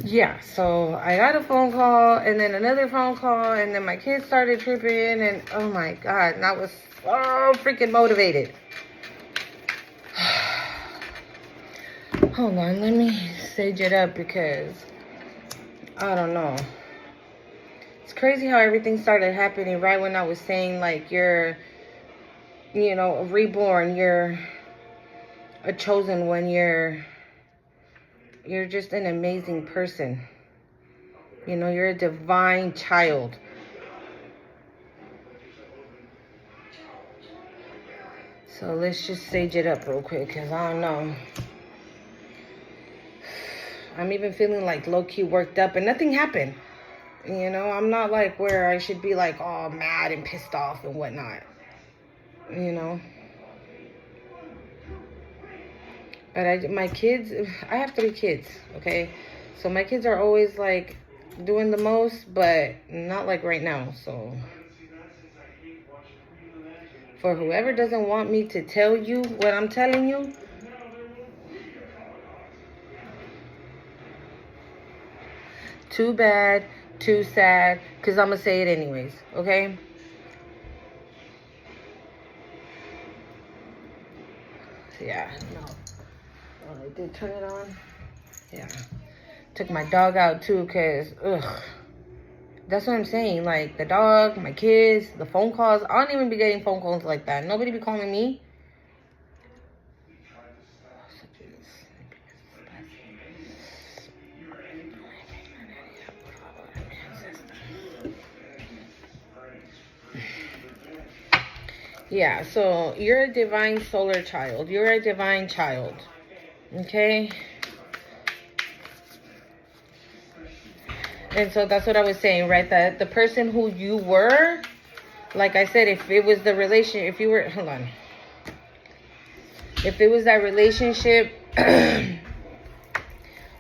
Yeah, so I got a phone call and then another phone call and then my kids started tripping and oh my God, and I was so freaking motivated. Hold on, let me sage it up because I don't know. It's crazy how everything started happening right when I was saying like you're, reborn, you're a chosen one, you're just an amazing person. You're a divine child. So let's just sage it up real quick because I don't know. I'm even feeling like low-key worked up and nothing happened. I'm not like where I should be like all mad and pissed off and whatnot. But my kids, I have 3 kids, okay? So my kids are always like doing the most, but not like right now, so. For whoever doesn't want me to tell you what I'm telling you, too bad, too sad, because I'm going to say it anyways, okay? Yeah, no. Oh, I did turn it on. Yeah. Took my dog out too, cause ugh. That's what I'm saying. Like the dog, my kids, the phone calls. I don't even be getting phone calls like that. Nobody be calling me. Yeah, so you're a divine solar child. You're a divine child. Okay? And so that's what I was saying, right? That the person who you were, like I said, if it was the relation, if you were, hold on. If it was that relationship,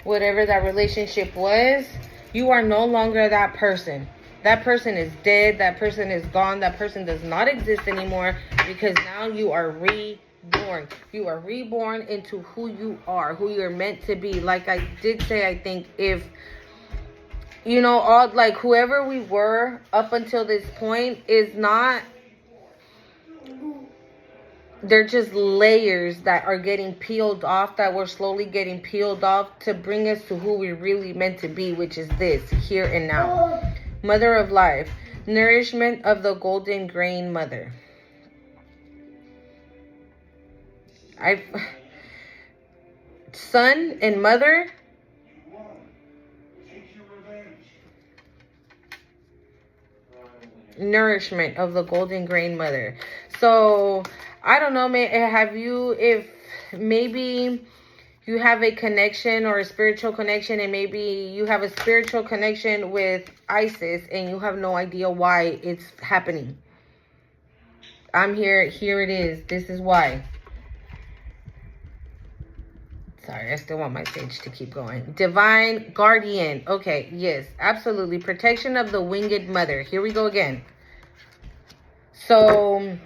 whatever that relationship was, you are no longer that person. That person is dead. That person is gone. That person does not exist anymore because now you are reborn. You are reborn into who you are, who you're meant to be. Like I did say, I think if, you know, all like whoever we were up until this point is not, they're just layers that are getting peeled off, that we're slowly getting peeled off to bring us to who we're really meant to be, which is this, here and now. Mother of life, nourishment of the golden grain mother. Son and mother. Nourishment of the golden grain mother. So I don't know, have you, if maybe you have a connection or a spiritual connection, and maybe you have a spiritual connection with Isis and you have no idea why it's happening. I'm here it is. This is why. Sorry, I still want my page to keep going. Divine guardian. Okay, yes, absolutely. Protection of the winged mother. Here we go again. So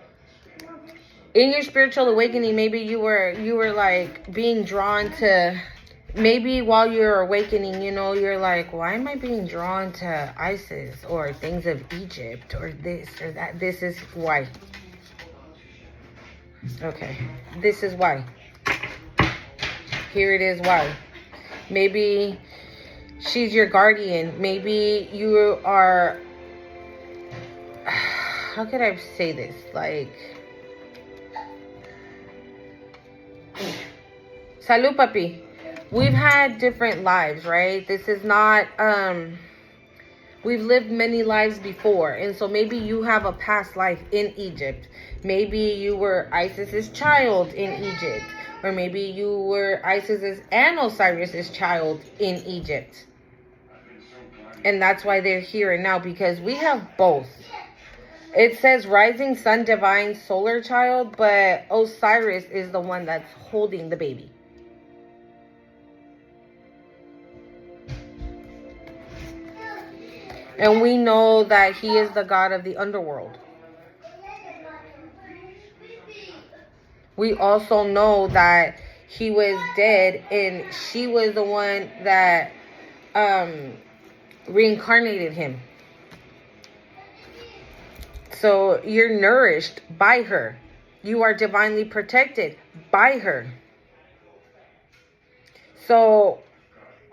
in your spiritual awakening, maybe you were like being drawn to, maybe while you're awakening, you know, you're like, why am I being drawn to Isis or things of Egypt or this or that? This is why. Okay, this is why. Here it is why. Maybe she's your guardian. Maybe you are, how could I say this? Like, salud, papi. We've had different lives, right? This is not, we've lived many lives before. And so maybe you have a past life in Egypt. Maybe you were Isis's child in Egypt. Or maybe you were Isis's and Osiris's child in Egypt. And that's why they're here and now, because we have both. It says rising sun, divine solar child, but Osiris is the one that's holding the baby. And we know that he is the god of the underworld. We also know that he was dead and she was the one that reincarnated him. So you're nourished by her. You are divinely protected by her. So,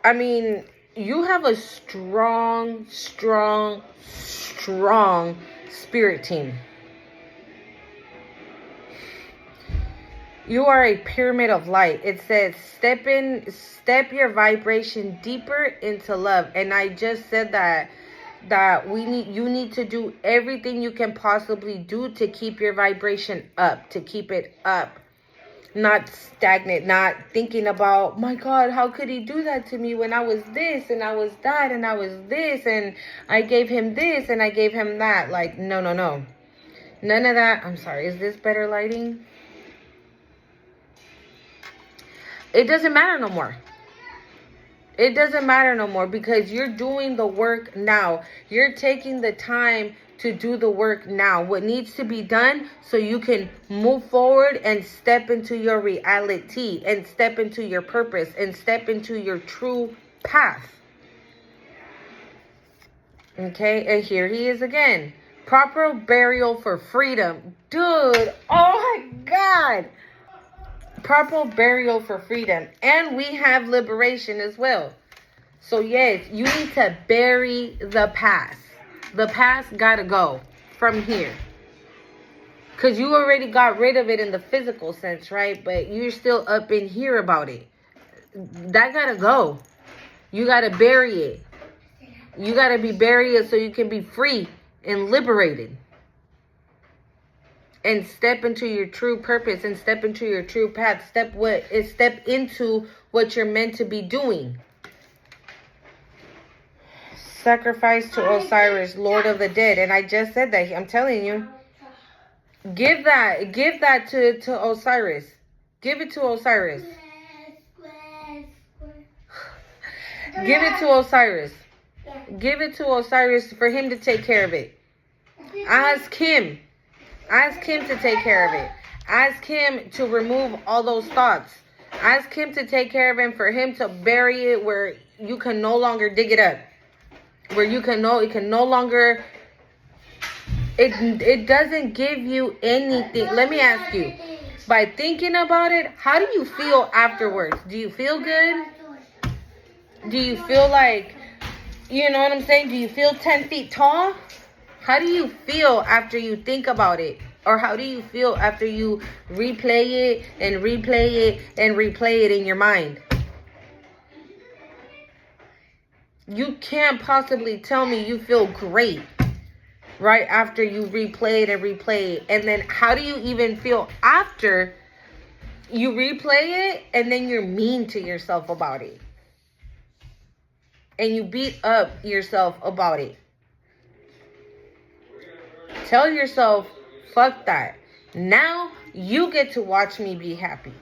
I mean, you have a strong spirit team. You are a pyramid of light. It says, step your vibration deeper into love. And I just said that you need to do everything you can possibly do to keep your vibration up, to keep it up. Not stagnant, not thinking about, my God, how could he do that to me when I was this and I was that and I was this and I gave him this and I gave him that. Like, no. None of that. I'm sorry. Is this better lighting? It doesn't matter no more. It doesn't matter no more because you're doing the work now. You're taking the time to do the work now. What needs to be done so you can move forward and step into your reality and step into your purpose and step into your true path. Okay, and here he is again. Proper burial for freedom. Dude, oh my God. proper burial for freedom. And we have liberation as well. So yes, you need to bury the past. The past gotta go from here. Because you already got rid of it in the physical sense, right? But you're still up in here about it. That gotta go. You gotta bury it. You gotta be buried so you can be free and liberated. And step into your true purpose and step into your true path. Step into what you're meant to be doing. Sacrifice to Osiris, Lord of the Dead. And I just said that. I'm telling you. Give that to Osiris. Give it to Osiris. Give it to Osiris. Give it to Osiris for him to take care of it. Ask him. Ask him to take care of it. Ask him to remove all those thoughts. Ask him to take care of it, for him to bury it where you can no longer dig it up. Where it can no longer, it doesn't give you anything. Let me ask you, by thinking about it, how do you feel afterwards? Do you feel good? Do you feel like, you know what I'm saying? Do you feel 10 feet tall? How do you feel after you think about it? Or how do you feel after you replay it and replay it and replay it in your mind? You can't possibly tell me you feel great right after you replay it and replay it. And then how do you even feel after you replay it and then you're mean to yourself about it? And you beat up yourself about it. Tell yourself, fuck that. Now you get to watch me be happy.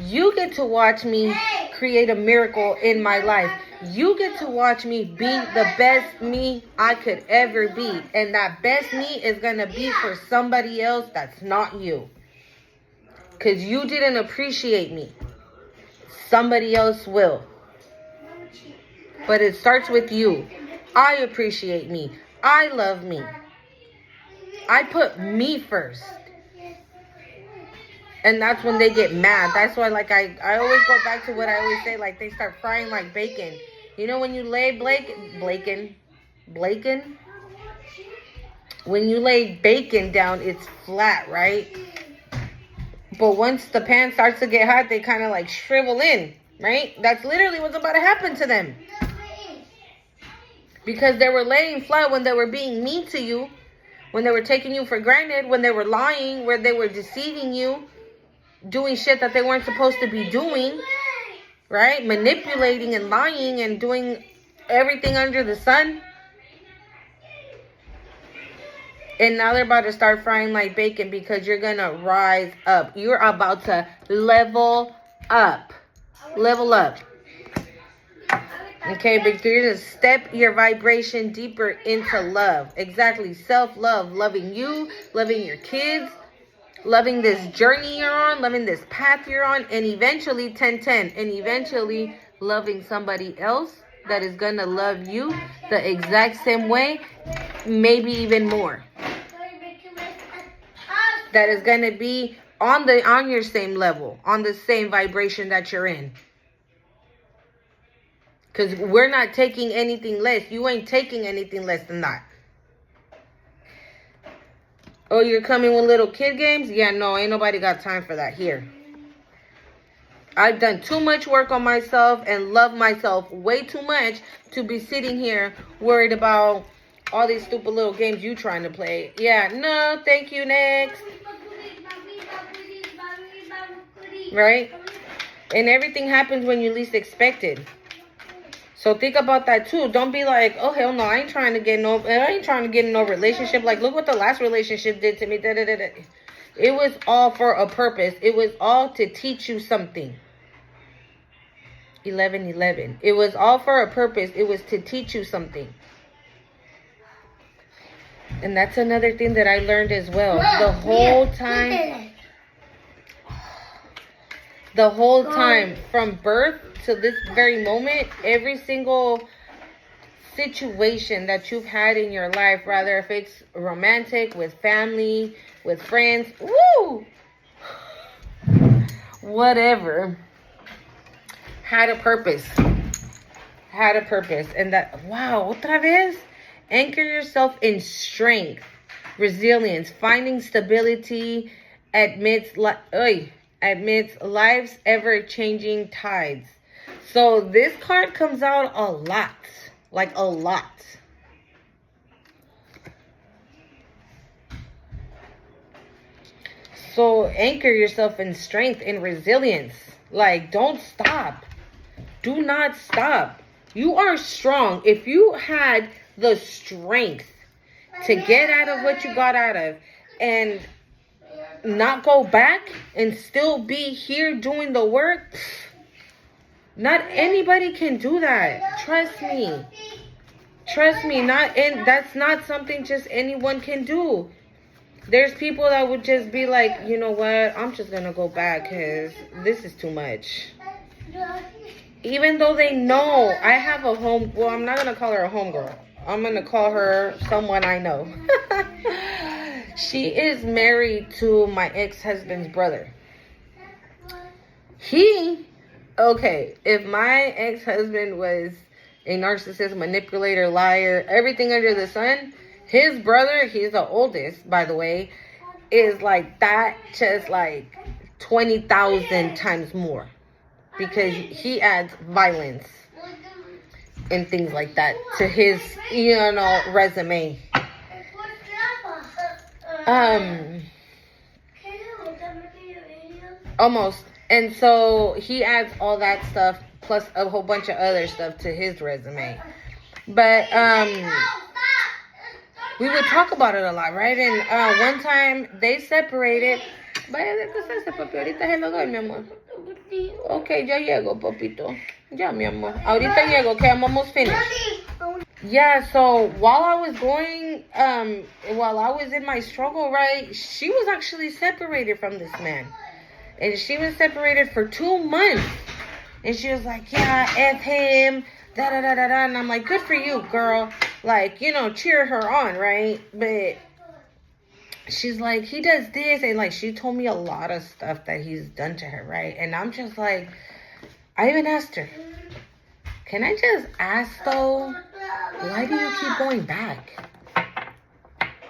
You get to watch me create a miracle in my life. You get to watch me be the best me I could ever be. And that best me is going to be for somebody else that's not you. Because you didn't appreciate me. Somebody else will. But it starts with you. I appreciate me. I love me. I put me first. And that's when they get mad. That's why, like, I always go back to what I always say. Like, they start frying like bacon. You know when you lay bacon? When you lay bacon down, it's flat, right? But once the pan starts to get hot, they kind of like shrivel in, right? That's literally what's about to happen to them. Because they were laying flat when they were being mean to you. When they were taking you for granted. When they were lying. Where they were deceiving you. Doing shit that they weren't supposed to be doing. Right? Manipulating and lying and doing everything under the sun. And now they're about to start frying like bacon because you're going to rise up. You're about to level up. Level up. Okay, big three, to step your vibration deeper into love. Exactly. Self-love. Loving you. Loving your kids. Loving this journey you're on. Loving this path you're on. And eventually 10-10. And eventually loving somebody else that is going to love you the exact same way. Maybe even more. That is going to be on your same level. On the same vibration that you're in. Because we're not taking anything less. You ain't taking anything less than that. Oh, you're coming with little kid games? Yeah, no, ain't nobody got time for that here. I've done too much work on myself and love myself way too much to be sitting here worried about all these stupid little games you trying to play. Yeah, no, thank you, next. Right? And everything happens when you least expect it. So think about that too. Don't be like, oh hell no, I ain't trying to get in no relationship. Like, look what the last relationship did to me. It was all for a purpose. It was all to teach you something. 11:11. It was all for a purpose. It was to teach you something. And that's another thing that I learned as well. The whole time from birth to this very moment, every single situation that you've had in your life, rather if it's romantic, with family, with friends, whatever had a purpose. Had a purpose. And that, wow, otra vez? Anchor yourself in strength, resilience, finding stability amidst life's ever-changing tides. So this card comes out a lot. Like a lot. So anchor yourself in strength and resilience. Like, don't stop. Do not stop. You are strong. If you had the strength to get out of what you got out of and not go back and still be here doing the work, not anybody can do that. Trust me. Trust me. That's not something just anyone can do. There's people that would just be like, you know what, I'm just going to go back because this is too much. Even though they know I have a home, well, I'm not going to call her a homegirl. I'm going to call her someone I know. She is married to my ex-husband's brother. If my ex-husband was a narcissist, manipulator, liar, everything under the sun, his brother, he's the oldest, by the way, is like that, just like 20,000 times more. Because he adds violence and things like that to his, resume. Almost. And so he adds all that stuff plus a whole bunch of other stuff to his resume. But, we would talk about it a lot, right? And one time they separated. Vaya de casarse, papi. Ahorita se lo doy, mi amor. Ok, ya llego, papito. Ya, mi amor. Ahorita llego, okay, I'm almost finished. Yeah, so while I was in my struggle, right, she was actually separated from this man. And she was separated for 2 months. And she was like, yeah, F him. Da-da-da-da-da. And I'm like, good for you, girl. Like, cheer her on, right? But she's like, he does this. And, like, she told me a lot of stuff that he's done to her, right? And I'm just like, I even asked her, can I just ask, though, why do you keep going back?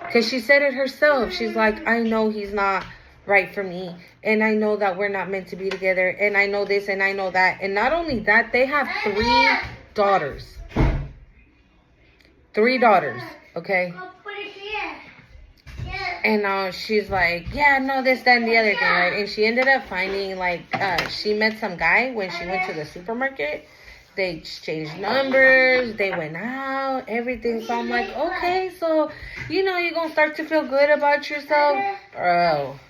Because she said it herself. She's like, I know he's not right for me. And I know that we're not meant to be together. And I know this and I know that. And not only that, they have 3 daughters. 3 daughters, okay? And she's like, yeah, no, this, that, and the other thing, right? And she ended up finding, like, she met some guy when she went to the supermarket. They exchanged numbers. They went out, everything. So I'm like, okay, so, you're going to start to feel good about yourself. Bro.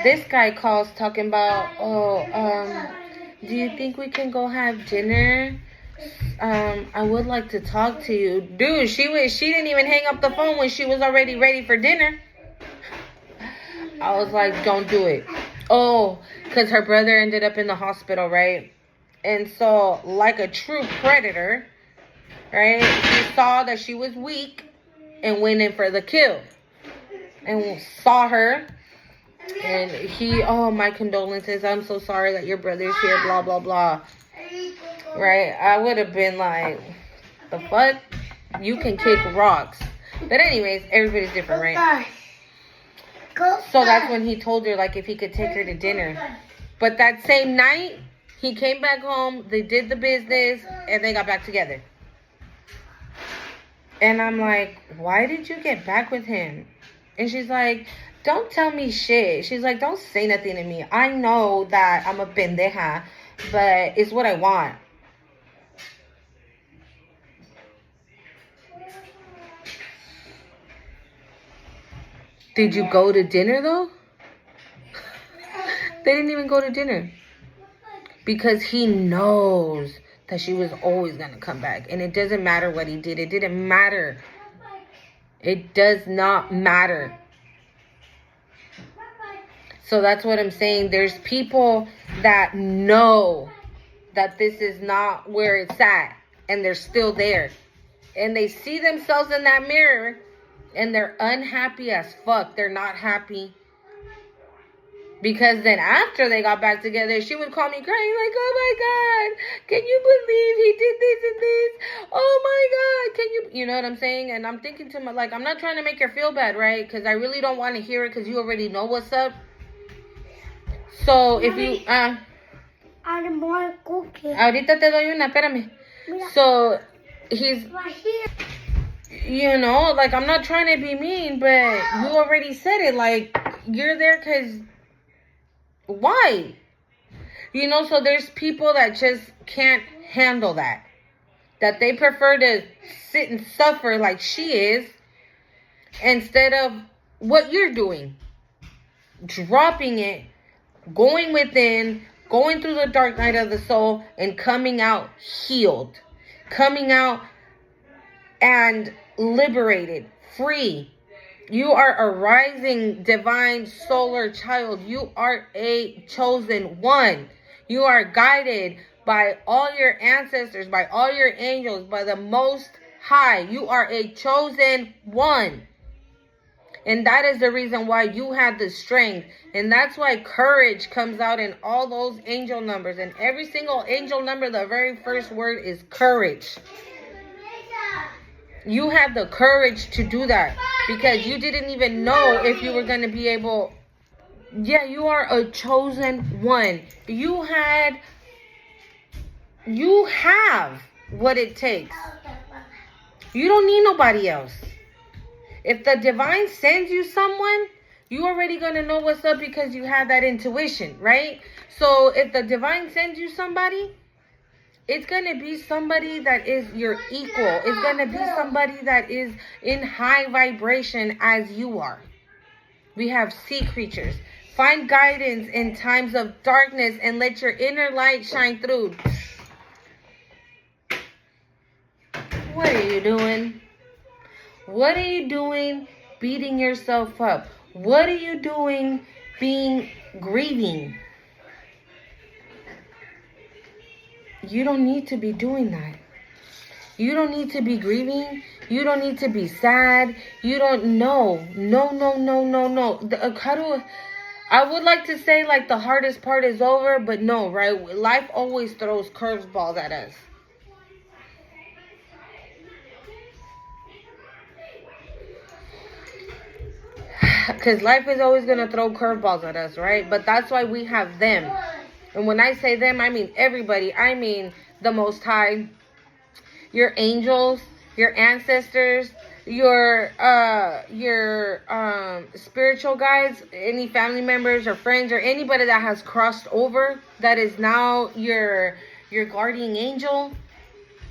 This guy calls talking about, do you think we can go have dinner? I would like to talk to you. Dude, she didn't even hang up the phone when she was already ready for dinner. I was like, don't do it. Oh, because her brother ended up in the hospital, right? And so, like a true predator, right, he saw that she was weak and went in for the kill. And saw her. And he, my condolences. I'm so sorry that your brother's here, blah, blah, blah. Right? I would have been like, the fuck? You can kick rocks. But anyways, everybody's different, right? So that's when he told her, like, if he could take her to dinner. But that same night, he came back home, they did the business, and they got back together. And I'm like, why did you get back with him? And she's like, don't tell me shit. She's like, don't say nothing to me. I know that I'm a pendeja, but it's what I want. Did you go to dinner, though? They didn't even go to dinner. Because he knows that she was always going to come back. And it doesn't matter what he did. It didn't matter. It does not matter. So that's what I'm saying. There's people that know that this is not where it's at. And they're still there. And they see themselves in that mirror. And they're unhappy as fuck. They're not happy. Because then after they got back together, she would call me crying like, oh my God, can you believe he did this and this? Oh my God, can you know what I'm saying? And I'm thinking to my, like, I'm not trying to make her feel bad, right? Because I really don't want to hear it because you already know what's up. So if you, more cookies. ahorita te doy una, espérame. So he's, you know, like, I'm not trying to be mean, but you already said it. Like, you're there because why? You know, so there's people that just can't handle that. That they prefer to sit and suffer like she is instead of what you're doing. Dropping it, going within, going through the dark night of the soul, and coming out healed. Coming out and liberated, free. You are a rising divine solar child. You are a chosen one. You are guided by all your ancestors, by all your angels, by the Most High. You are a chosen one. And that is the reason why you had the strength. And that's why courage comes out in all those angel numbers. And every single angel number, the very first word is courage. You had the courage to do that because you didn't even know if you were going to be able. Yeah, you are a chosen one. You have what it takes. You don't need nobody else. If the divine sends you someone, you already going to know what's up because you have that intuition, right? So if the divine sends you somebody, it's going to be somebody that is your equal. It's going to be somebody that is in high vibration as you are. We have sea creatures. Find guidance in times of darkness and let your inner light shine through. What are you doing? What are you doing beating yourself up? What are you doing being grieving? You don't need to be doing that. You don't need to be grieving. You don't need to be sad. You don't know. No. I would like to say like the hardest part is over, but no, right? Life always throws curveballs at us. Because life is always going to throw curveballs at us, right? But that's why we have them. And when I say them, I mean everybody. I mean the Most High, your angels, your ancestors, your spiritual guides, any family members or friends or anybody that has crossed over that is now your guardian angel.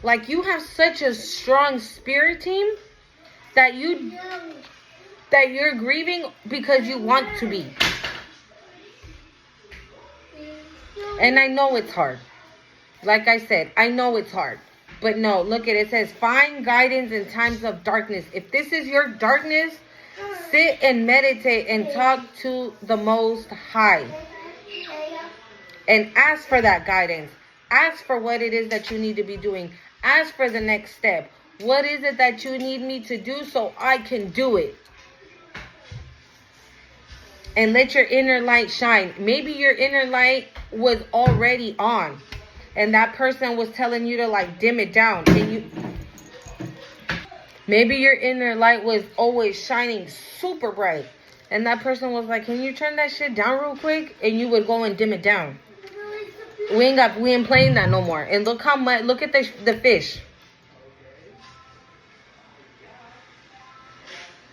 Like, you have such a strong spirit team that you're grieving because you want to be. And I know it's hard. Like I said, I know it's hard. But no, look at it. It says, find guidance in times of darkness. If this is your darkness, sit and meditate and talk to the Most High. And ask for that guidance. Ask for what it is that you need to be doing. Ask for the next step. What is it that you need me to do so I can do it? And let your inner light shine. Maybe your inner light was already on. And that person was telling you to like dim it down. Maybe your inner light was always shining super bright. And that person was like, can you turn that shit down real quick? And you would go and dim it down. We ain't playing that no more. And look how much, look at the fish.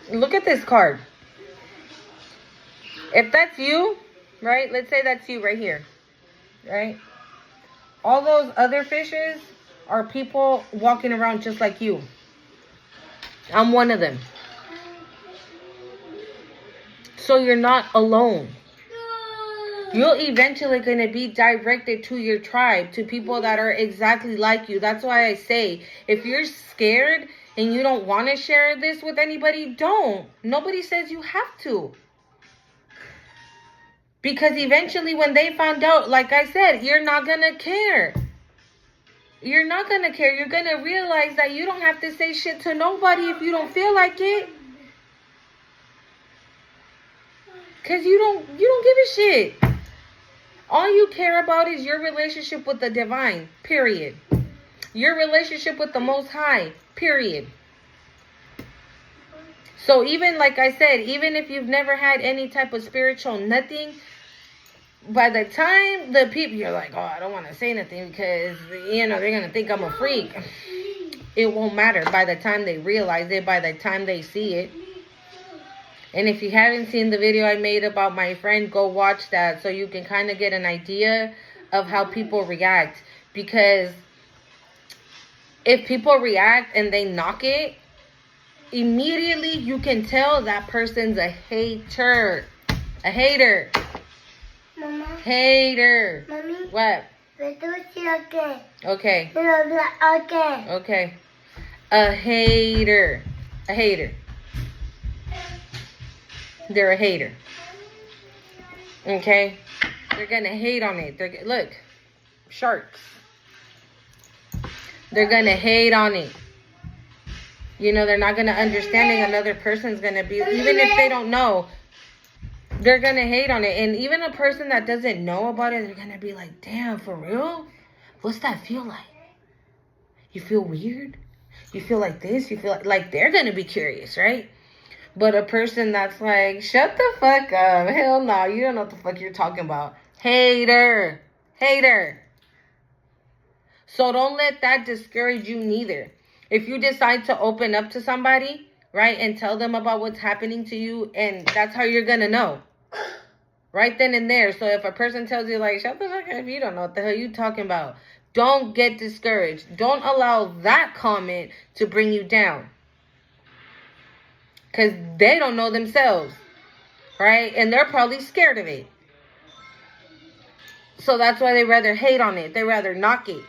Look at this card. If that's you, right? Let's say that's you right here, right? All those other fishes are people walking around just like you. I'm one of them. So you're not alone. You're eventually going to be directed to your tribe, to people that are exactly like you. That's why I say, if you're scared and you don't want to share this with anybody, don't. Nobody says you have to. Because eventually when they found out, like I said, you're not going to care. You're not going to care. You're going to realize that you don't have to say shit to nobody if you don't feel like it. Because you don't give a shit. All you care about is your relationship with the divine, period. Your relationship with the Most High, period. So even, like I said, even if you've never had any type of spiritual nothing, by the time the people, you're like, oh, I don't want to say nothing because, they're going to think I'm a freak. It won't matter by the time they realize it, by the time they see it. And if you haven't seen the video I made about my friend, go watch that so you can kind of get an idea of how people react. Because if people react and they knock it, immediately you can tell that person's a hater. A hater. Mama. Hater. Mommy. What? Let's do it again. Okay. Again. Okay. A hater. A hater. They're a hater. Okay? They're going to hate on it. Look. Sharks. They're going to hate on it. They're not going to understanding another person's going to be, even if they don't know, they're going to hate on it. And even a person that doesn't know about it, they're going to be like, damn, for real? What's that feel like? You feel weird? You feel like this? You feel like they're going to be curious, right? But a person that's like, shut the fuck up. Hell no, you don't know what the fuck you're talking about. Hater. Hater. So don't let that discourage you neither. If you decide to open up to somebody, right, and tell them about what's happening to you, and that's how you're going to know. Right then and there. So if a person tells you, like, shut the fuck up, you don't know what the hell you talking about. Don't get discouraged. Don't allow that comment to bring you down. Because they don't know themselves. Right? And they're probably scared of it. So that's why they rather hate on it. They rather knock it.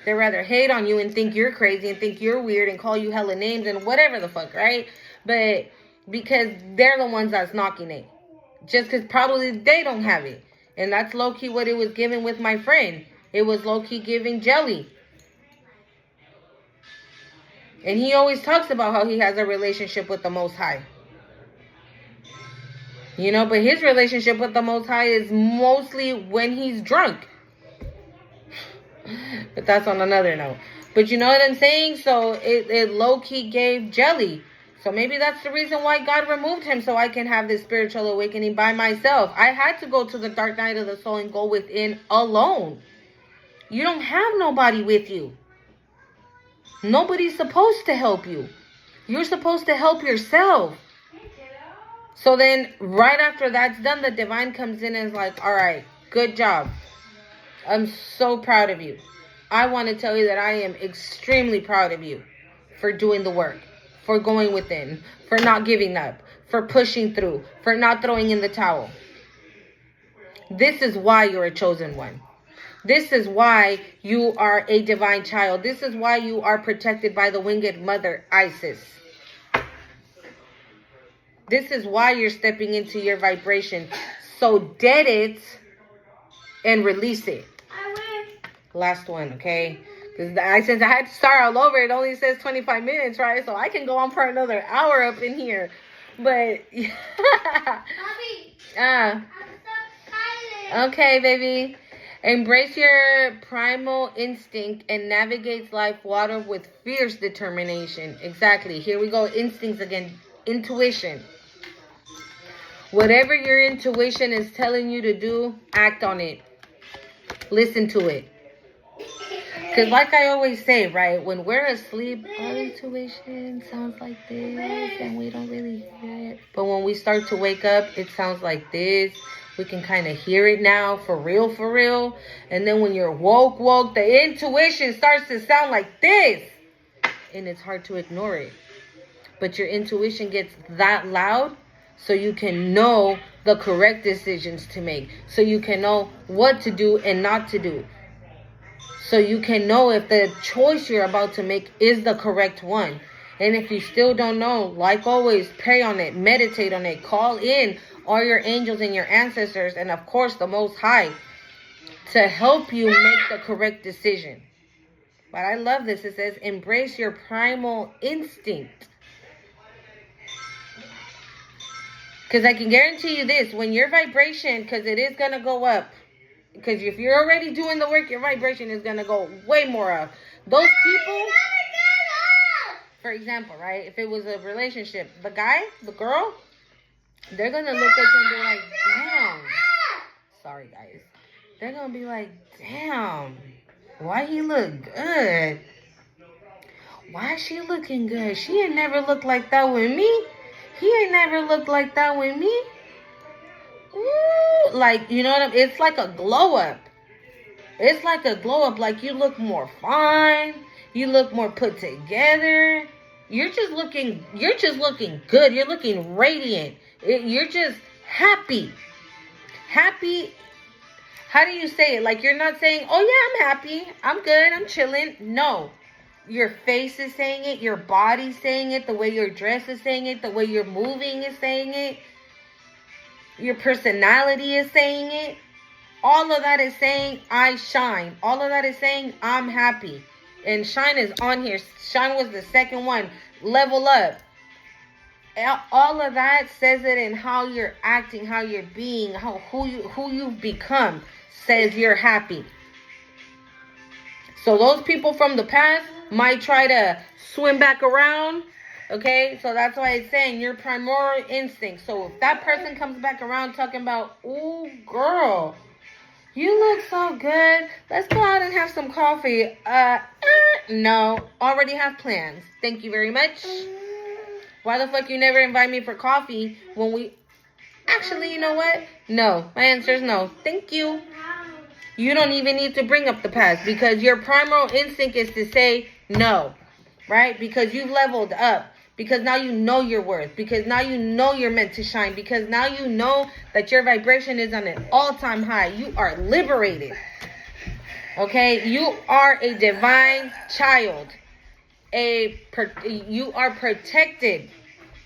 They rather hate on you and think you're crazy and think you're weird and call you hella names and whatever the fuck, right? But because they're the ones that's knocking it. Just because probably they don't have it. And that's low-key what it was given with my friend. It was low-key giving jelly. And he always talks about how he has a relationship with the Most High. But his relationship with the Most High is mostly when he's drunk. But that's on another note. But you know what I'm saying? So it low-key gave jelly. So maybe that's the reason why God removed him, so I can have this spiritual awakening by myself. I had to go to the dark night of the soul and go within alone. You don't have nobody with you. Nobody's supposed to help you. You're supposed to help yourself. So then right after that's done, the divine comes in and is like, all right, good job. I'm so proud of you. I want to tell you that I am extremely proud of you for doing the work, for going within, for not giving up, for pushing through, for not throwing in the towel. This is why you're a chosen one. This is why you are a divine child. This is why you are protected by the winged mother, Isis. This is why you're stepping into your vibration. So dead it and release it. Last one, okay? Because since I had to start all over, it only says 25 minutes, right? So I can go on for another hour up in here. But, okay, baby. Embrace your primal instinct and navigate life water with fierce determination. Exactly. Here we go. Instincts again. Intuition. Whatever your intuition is telling you to do, act on it. Listen to it. Because like I always say, right, when we're asleep, our intuition sounds like this and we don't really hear it. But when we start to wake up, it sounds like this. We can kind of hear it now, for real, for real. And then when you're woke, the intuition starts to sound like this. And it's hard to ignore it. But your intuition gets that loud so you can know the correct decisions to make. So you can know what to do and not to do. So you can know if the choice you're about to make is the correct one. And if you still don't know, like always, pray on it, meditate on it, call in all your angels and your ancestors, and of course the Most High, to help you make the correct decision. But I love this. It says, embrace your primal instinct. Because I can guarantee you this, when your vibration, because it is going to go up, because if you're already doing the work, your vibration is going to go way more up. Those people, for example, right, if it was a relationship, the guy, the girl, they're going to look at you and be like, damn. Sorry, guys. They're going to be like, damn, why he look good? Why is she looking good? She ain't never looked like that with me. He ain't never looked like that with me. Ooh, like, you know what I mean? It's like a glow up. It's like a glow up. Like, you look more fine. You look more put together. You're just looking good. You're looking radiant. You're just happy. Happy. How do you say it? Like, you're not saying, oh yeah, I'm happy. I'm good. I'm chilling. No. Your face is saying it. Your body's saying it. The way your dress is saying it. The way you're moving is saying it. Your personality is saying it. All of that is saying, I shine. All of that is saying, I'm happy. And shine is on here. Shine was the second one. Level up. All of that says it in how you're acting, how you're being, who you've become. Says you're happy. So those people from the past might try to swim back around. Okay, so that's why it's saying your primordial instinct. So if that person comes back around talking about, ooh, girl, you look so good. Let's go out and have some coffee. No, already have plans. Thank you very much. Why the fuck you never invite me for coffee when we... Actually, you know what? No, my answer is no. Thank you. You don't even need to bring up the past because your primordial instinct is to say no, right? Because you've leveled up. Because now you know your worth. Because now you know you're meant to shine. Because now you know that your vibration is on an all-time high. You are liberated. Okay? You are a divine child. You are protected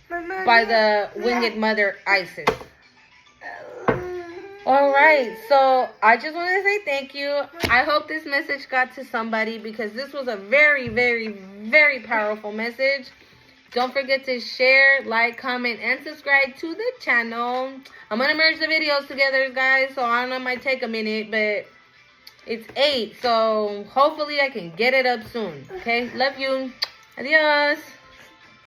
by the winged mother Isis. All right, so I just want to say thank you. I hope this message got to somebody because this was a very, very, very powerful message. Don't forget to share, like, comment, and subscribe to the channel. I'm going to merge the videos together, guys, so I don't know, it might take a minute, but it's 8, so hopefully I can get it up soon. Okay, love you. Adios.